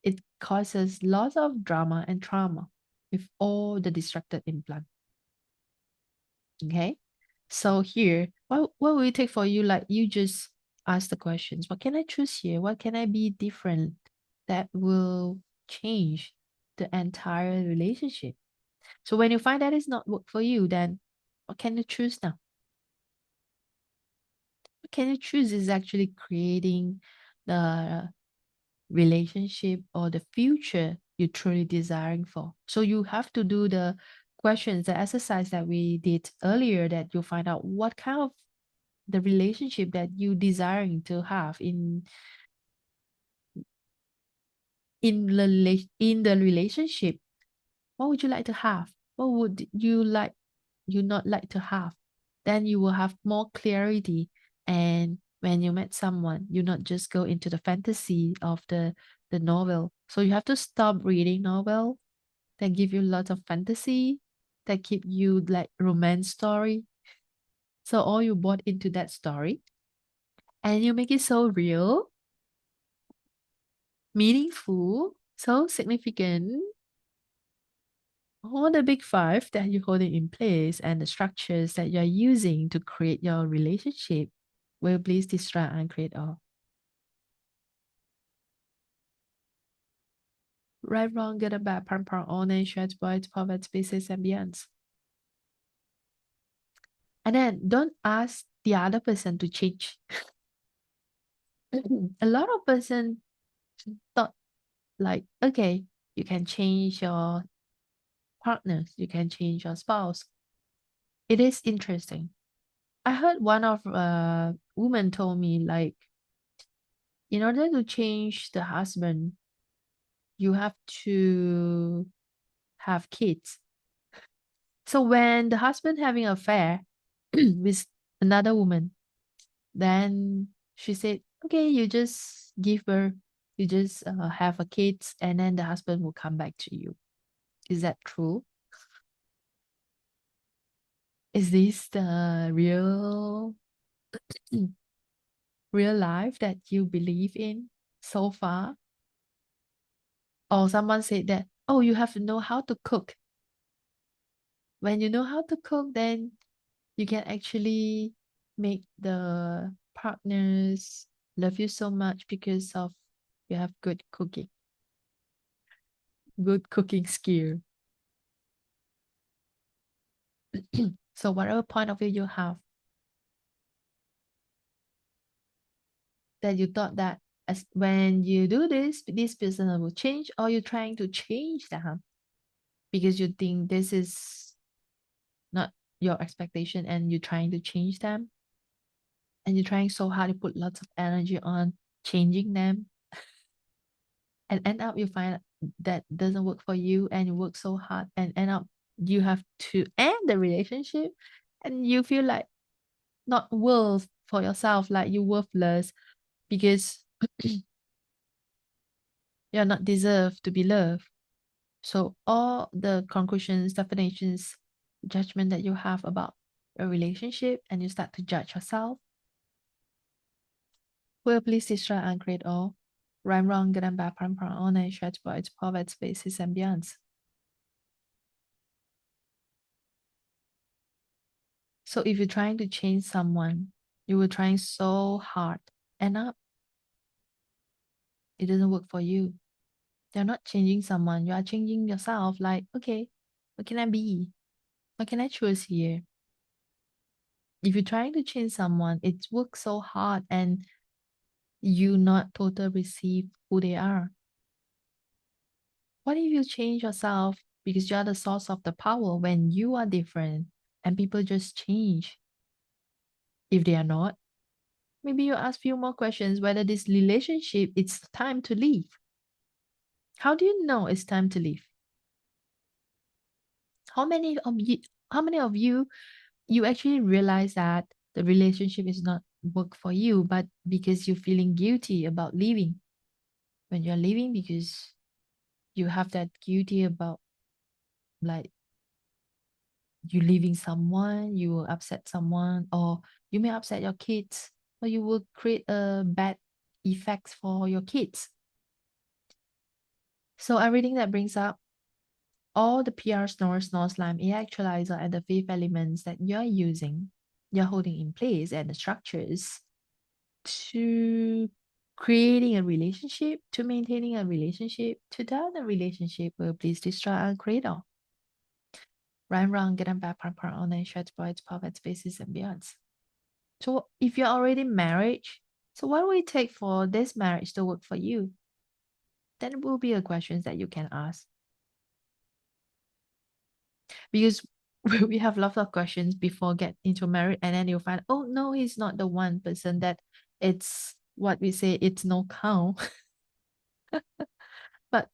It causes lots of drama and trauma with all the distracted implant. Okay. So here, what will it take for you? Like you just ask the questions. What can I choose here? What can I be different that will change the entire relationship? So when you find that it's not work for you, then what can you choose now? What can you choose is actually creating the relationship or the future you're truly desiring for. So you have to do the questions, the exercise that we did earlier, that you find out what kind of the relationship that you desiring to have in the relationship. What would you like to have? What would you not like to have? Then you will have more clarity. And when you met someone, you not just go into the fantasy of the novel. So you have to stop reading novel that give you lots of fantasy, that keep you like romance story. So all you bought into that story and you make it so real, meaningful, so significant. All the big five that you're holding in place and the structures that you're using to create your relationship will please distract and create all. Right, wrong, good and bad, parent, all nations, boys, poverty, species, and beyonds. And then don't ask the other person to change. A lot of person thought like, okay, you can change your partners, you can change your spouse. It is interesting. I heard one of woman told me like, in order to change the husband, you have to have kids. So when the husband having affair with another woman, then she said, okay, you just give birth, you just have a kids, and then the husband will come back to you. Is that true? Is this the real life that you believe in so far? Or someone said that, oh, you have to know how to cook. When you know how to cook, then you can actually make the partners love you so much because of you have good cooking skill. So whatever point of view you have, that you thought that as when you do this person will change, or you're trying to change them because you think this is not your expectation and you're trying to change them, and you're trying so hard to put lots of energy on changing them, and end up you find that doesn't work for you, and you work so hard and end up you have to end the relationship, and you feel like not worth for yourself, like you're worthless because you're not deserved to be loved. So all the conclusions, definitions, judgment that you have about a relationship, and you start to judge yourself, will please destroy and create all. Right, wrong, good and bad, parent, all nature, its poverty, spaces, and beyonds. So if you're trying to change someone, you were trying so hard, end up it doesn't work for you. You're not changing someone, you are changing yourself. Like, okay, what can I be? What can I choose here? If you're trying to change someone, it works so hard and you not totally receive who they are. What if you change yourself because you are the source of the power when you are different and people just change? If they are not, maybe you ask few more questions whether this relationship it's time to leave. How do you know it's time to leave? How many of you how many of you actually realize that the relationship is not work for you, but because you're feeling guilty about leaving? When you're leaving because you have that guilty about like you leaving someone, you will upset someone, or you may upset your kids, or you will create a bad effects for your kids. So everything that brings up all the PR, snore, snore, slime, AI actualizer, and the fifth elements that you're using, you're holding in place, and the structures to creating a relationship, to maintaining a relationship, to turn a relationship will please destroy and create all. Right, wrong, good and bad, part, online, short, boys, poverty, spaces, and beyonds. So if you're already married, so what will it take for this marriage to work for you? That will be a question that you can ask. Because we have lots of questions before get into marriage, and then you'll find, oh no, he's not the one person that it's what we say, it's no count. But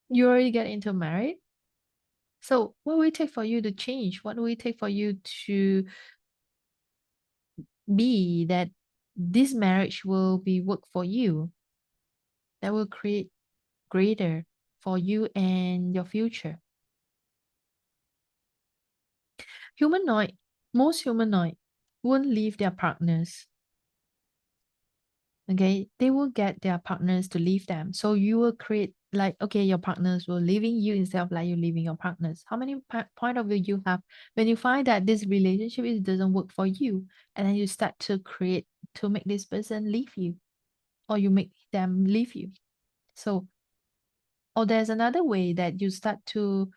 you already get into marriage. So what will it take for you to change? What will it take for you to be that this marriage will be work for you? That will create greater for you and your future. Humanoid, most humanoid won't leave their partners. Okay, they will get their partners to leave them. So you will create like, okay, your partners will leaving you instead of like you leaving your partners. How many point of view you have when you find that this relationship is doesn't work for you, and then you start to create to make this person leave you, or you make them leave you. So, or there's another way that you start to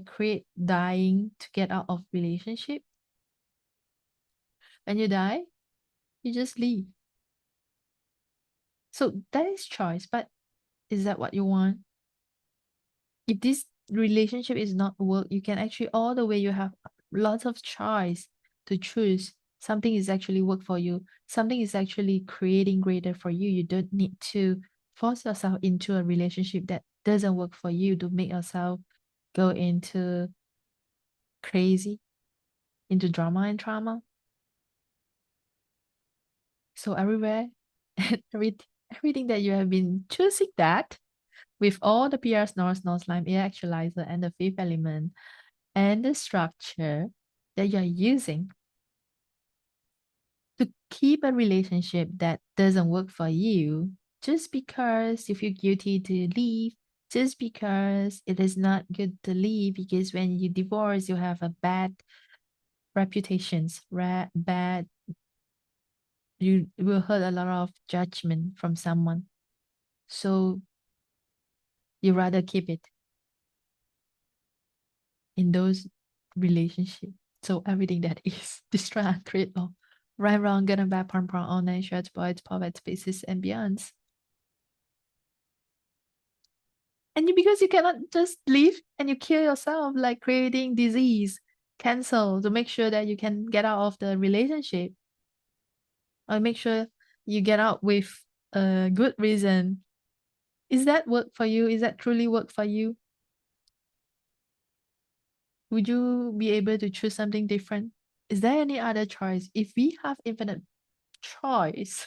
create dying to get out of relationship. When you die, you just leave. So that is choice, but is that what you want? If this relationship is not work, you can actually all the way you have lots of choice to choose. Something is actually work for you. Something is actually creating greater for you. You don't need to force yourself into a relationship that doesn't work for you to make yourself go into crazy, into drama and trauma. So everywhere, every, everything that you have been choosing that with all the PR, snore, snore, slime, air actualizer, and the fifth element, and the structure that you're using to keep a relationship that doesn't work for you just because you feel guilty to leave, just because it is not good to leave, because when you divorce, you have a bad reputations, bad, you will hurt a lot of judgment from someone. So you rather keep it in those relationships. So everything that is destroy and create all right, wrong, good and bad, porn, online, shirts, boys, poverty, spaces, and beyonds. And you, because you cannot just leave and you kill yourself, like creating disease, cancel to make sure that you can get out of the relationship, or make sure you get out with a good reason. Is that work for you? Is that truly work for you? Would you be able to choose something different? Is there any other choice? If we have infinite choice,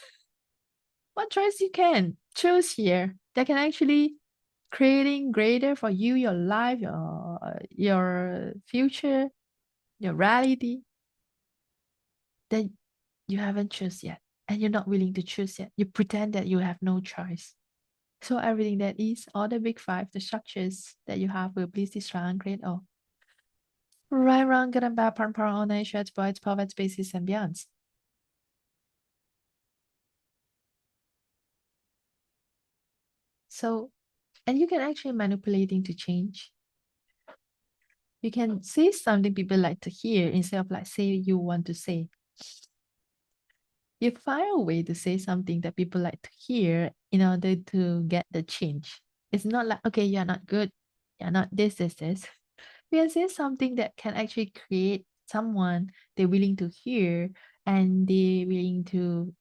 what choice you can choose here that can actually creating greater for you, your life, your future, your reality that you haven't choose yet, and you're not willing to choose yet. You pretend that you have no choice. So everything that is all the big five, the structures that you have will please destroy and create all. Right, wrong, good and bad, porn, online, shirts, boys, poverty, spaces, and beyonds. So, and you can actually manipulating to change. You can say something people like to hear instead of like say you want to say. You find a way to say something that people like to hear in order to get the change. It's not like, okay, you're not good, you're not this. You can say something that can actually create someone they're willing to hear, and they're willing to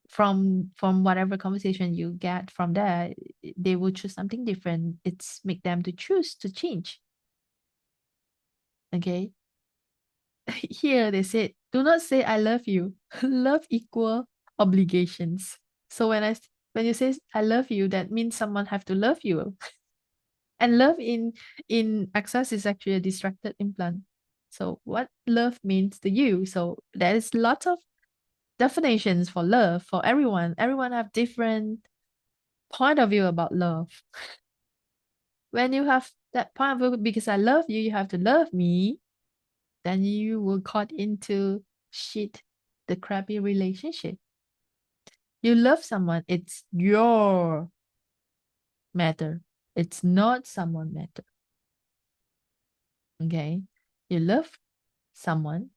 from whatever conversation you get from there, they will choose something different. It's make them to choose to change. Okay. Here they said, do not say I love you. Love equal obligations. So when you say I love you, that means someone have to love you. And love in access is actually a distracted implant. So what love means to you? So there is lots of definitions for love for everyone. Everyone have different point of view about love. When you have that point of view, because I love you, you have to love me, then you will caught into shit, the crappy relationship. You love someone, it's your matter. It's not someone matter. Okay? You love someone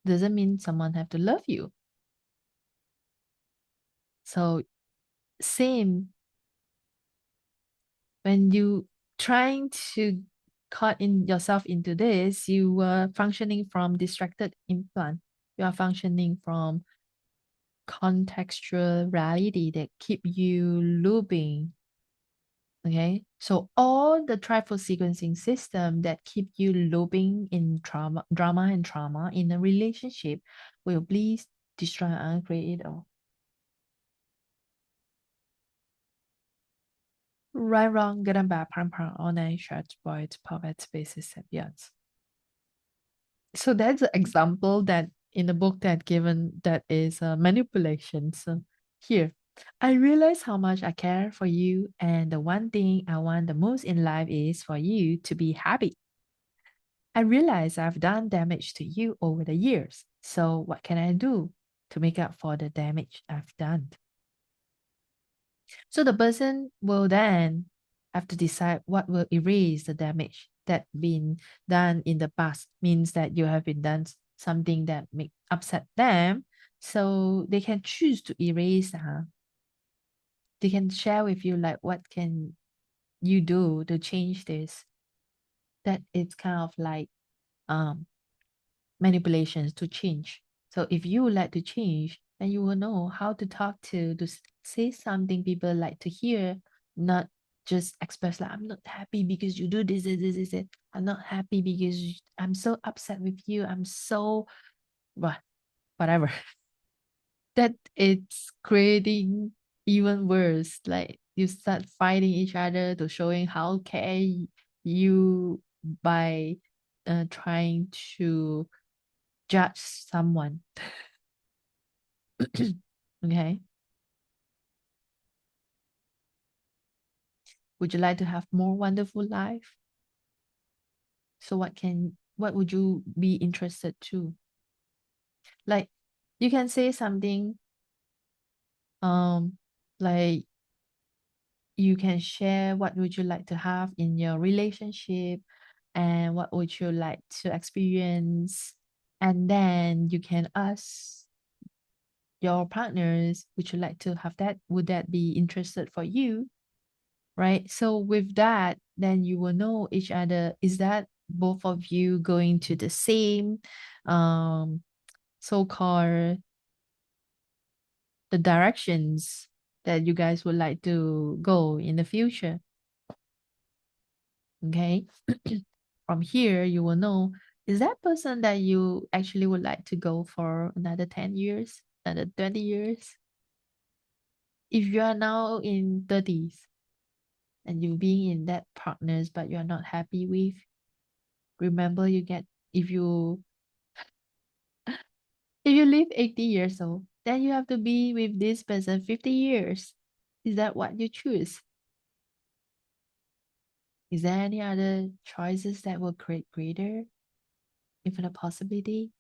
doesn't mean someone have to love you. So same when you trying to cut in yourself into this, you were functioning from distracted implant. You are functioning from contextual reality that keep you looping. Okay, so all the trifle sequencing system that keep you looping in drama and trauma in a relationship will please destroy and create it all. Right, wrong, good and bad, parent, online, church, boys, poverty, spaces, and beyond. So that's an example that in the book that given that is manipulation. So here, I realize how much I care for you, and the one thing I want the most in life is for you to be happy. I realize I've done damage to you over the years. So what can I do to make up for the damage I've done? So the person will then have to decide what will erase the damage that been done in the past. Means that you have been done something that make upset them. So they can choose to erase. They can share with you like what can you do to change this. That it's kind of like um manipulations to change. So if you would like to change, then you will know how to talk to say something people like to hear, not just express like I'm not happy because you do this. I'm not happy because I'm so upset with you. I'm so whatever. That it's creating even worse. Like you start fighting each other to showing how care you by trying to judge someone. Okay. Would you like to have more wonderful life? So what would you be interested to? Like you can say something um like you can share what would you like to have in your relationship and what would you like to experience, and then you can ask your partners, would you like to have that, would that be interested for you, right? So with that, then you will know each other. Is that both of you going to the same um so-called the directions that you guys would like to go in the future? Okay. From here, you will know, is that person that you actually would like to go for another 10 years, another 20 years? If you are now in 30s and you being in that partners but you are not happy with, remember you get if you live 80 years old, then you have to be with this person 50 years. Is that what you choose? Is there any other choices that will create greater infinite possibility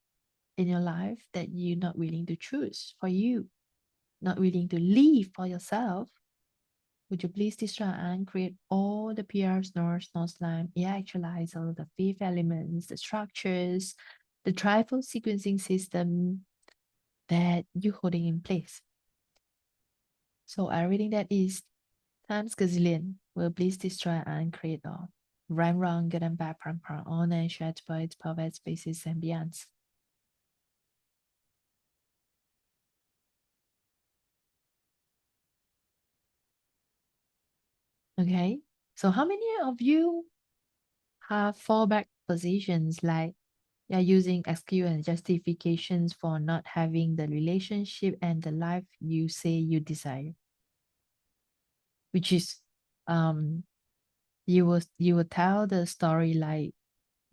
in your life that you're not willing to choose for you, not willing to live for yourself? Would you please destroy and create all the PRs, North, North Line, actualize the fifth elements, the structures, the trifle sequencing system that you're holding in place? So everything that is times gazillion will please destroy and create all. Right, wrong, good and bad, pran, on and shared by its power spaces and beyonds. Okay. So how many of you have fallback positions like you're using excuse and justifications for not having the relationship and the life you say you desire? Which is um you will tell the story like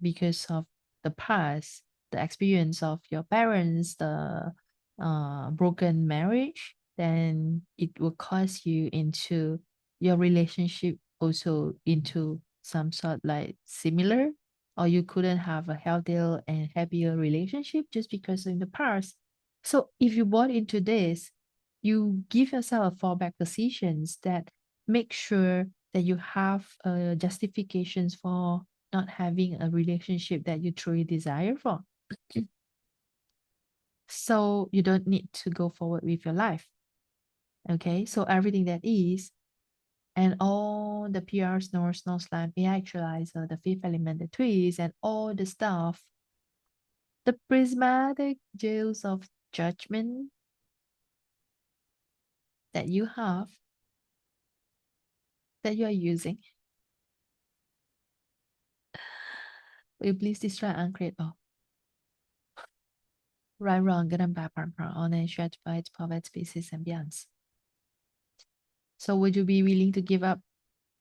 because of the past, the experience of your parents, the broken marriage, then it will cause you into your relationship also into some sort like similar, or you couldn't have a healthier and happier relationship just because in the past. So if you bought into this, you give yourself a fallback positions that make sure that you have justifications for not having a relationship that you truly desire for. So you don't need to go forward with your life. Okay. So everything that is, and all the PR, snore, snow slime, AI actualizer, the fifth element, the twist, and all the stuff, the prismatic jails of judgment that you have, that you are using, will you please destroy and create all? Right, wrong, good and bad, on and stretch by its poverty, species, and beyonds. So would you be willing to give up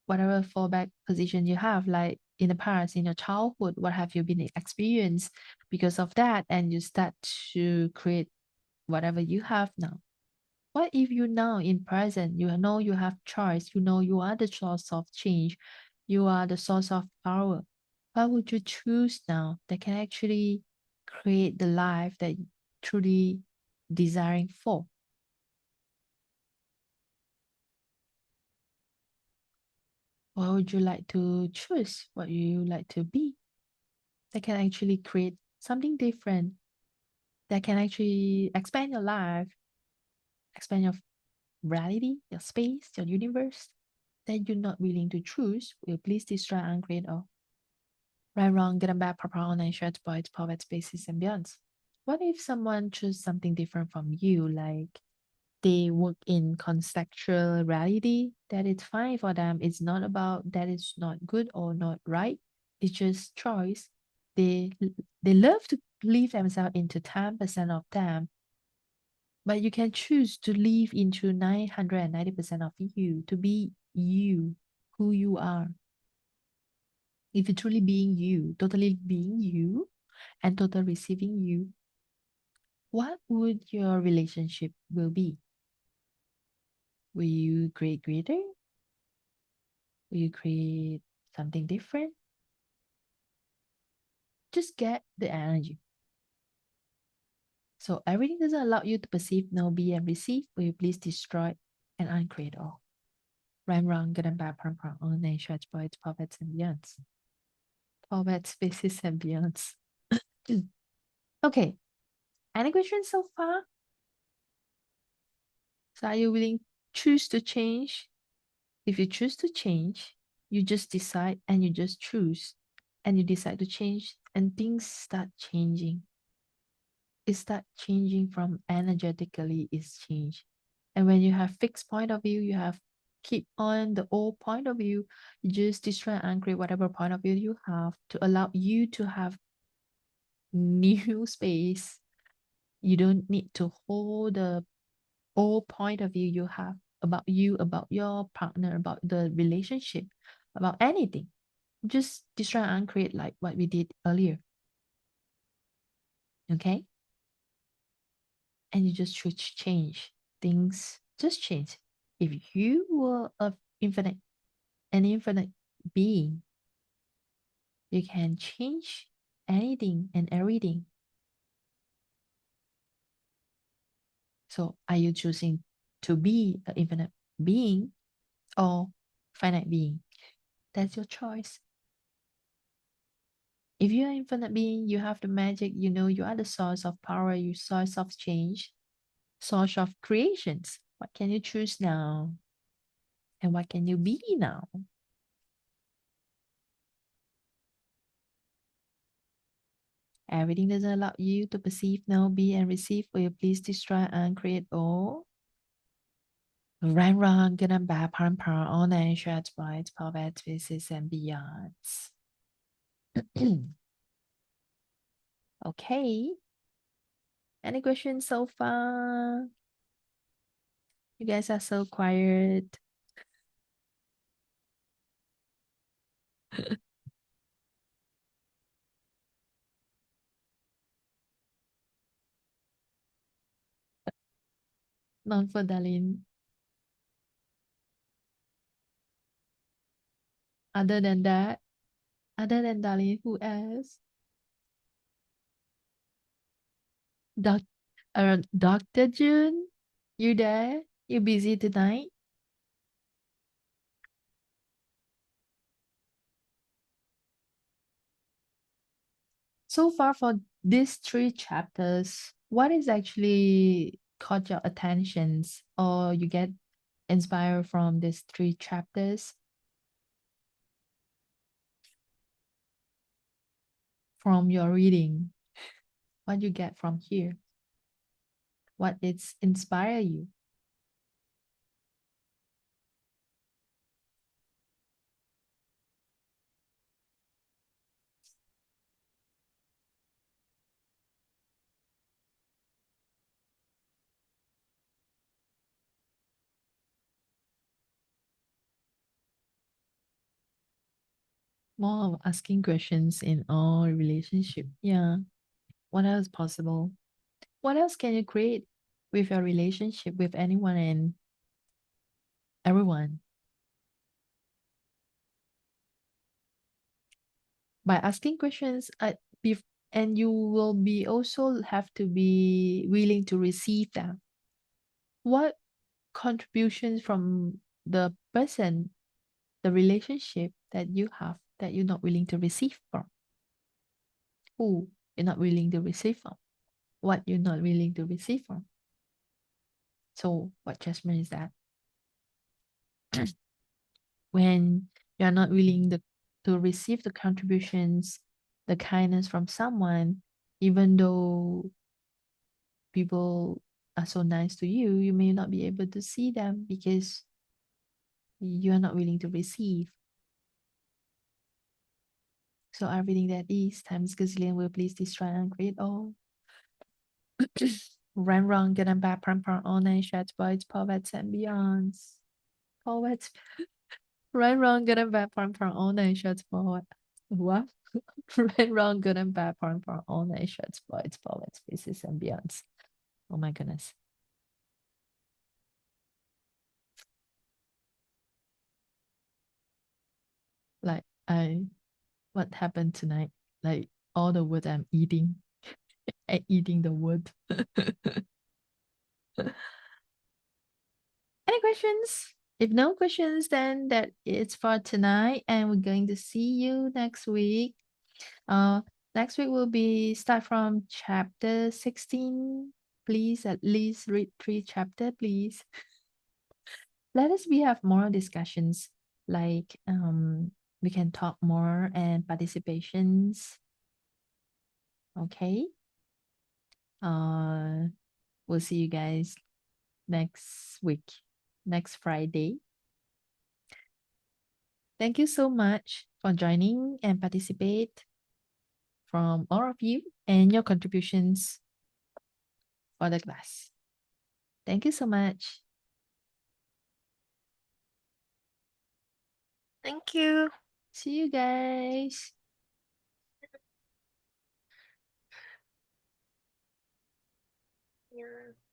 whatever fallback position you have, like in the past, in your childhood, what have you been experienced because of that, and you start to create whatever you have now? What if you now in present, you know you have choice, you know you are the source of change, you are the source of power. What would you choose now that can actually create the life that you truly desiring for? What would you like to choose? What you like to be that can actually create something different, that can actually expand your life, expand your reality, your space, your universe, that you're not willing to choose? Will please destroy and create all. Right, wrong, good and bad, proper, online, shared, boys, poet, spaces, and beyonds. What if someone choose something different from you, like they work in contextual reality, that it's fine for them. It's not about that it's not good or not right. It's just choice. They they love to leave themselves into 10% of them, but you can choose to live into 990% of you, to be you, who you are. If you're truly being you, totally being you, and total receiving you, what would your relationship will be? Will you create greater? Will you create something different? Just get the energy. So everything doesn't allow you to perceive, know, be, and receive. Will you please destroy and uncreate all? Right, wrong, good and bad, prom, all nature, poets, poets, and beyonds. Poets, spaces, and beyonds. Okay. Any questions so far? So are you willing choose to change? If you choose to change, you just decide and you just choose and you decide to change and things start changing. It start changing from energetically is change. And when you have fixed point of view, you have keep on the old point of view, you just destroy and create whatever point of view you have to allow you to have new space. You don't need to hold the old point of view you have about you, about your partner, about the relationship, about anything. Just destroy and create like what we did earlier. Okay? And you just should change things, just change. If you were an infinite being, you can change anything and everything. So are you choosing to be an infinite being or finite being? That's your choice. If you're an infinite being, you have the magic, you know you are the source of power, you source of change, source of creations. What can you choose now? And what can you be now? Everything doesn't allow you to perceive, know, be, and receive. Will you please destroy and create all? Right, wrong, good and bad, part and part, all nine, shreds, whites, poverty, species, and beyonds. Okay. Any questions so far? You guys are so quiet. Not for Darlene. Other than that, other than Darlene, who else? Doc, Dr. June, you there? You busy tonight? So far for these three chapters, what is actually caught your attentions or you get inspired from these three chapters from your reading? What you get from here? What it's inspire you? More of asking questions in all relationship. Yeah. What else possible? What else can you create with your relationship with anyone and everyone? By asking questions, and you will be also have to be willing to receive them. What contributions from the person, the relationship that you have that you're not willing to receive from? Who you're not willing to receive from? What you're not willing to receive from? So, what judgment is that? When you're not willing to receive the contributions, the kindness from someone, even though people are so nice to you, you may not be able to see them because you are not willing to receive. So everything that is times gazillion will please destroy and create all. Run wrong, good and bad, prom all nine shots, boys, poets, and beyonds. Poets, run wrong, good and bad, prom all nine shots, poet. What? Right, wrong, good and bad, prom all nine shots, boys, poets, spaces, and beyonds. Oh my goodness. Like what happened tonight? Like all the wood I'm eating. I eating the wood. Any questions? If no questions, then that it's for tonight, and we're going to see you next week. Uh, next week will be start from chapter 16. Please at least read three chapter, please. Let us we have more discussions, like we can talk more and participations. Okay. Uh, we'll see you guys next week, next Friday. Thank you so much for joining and participate from all of you and your contributions for the class. Thank you so much. Thank you. See you guys.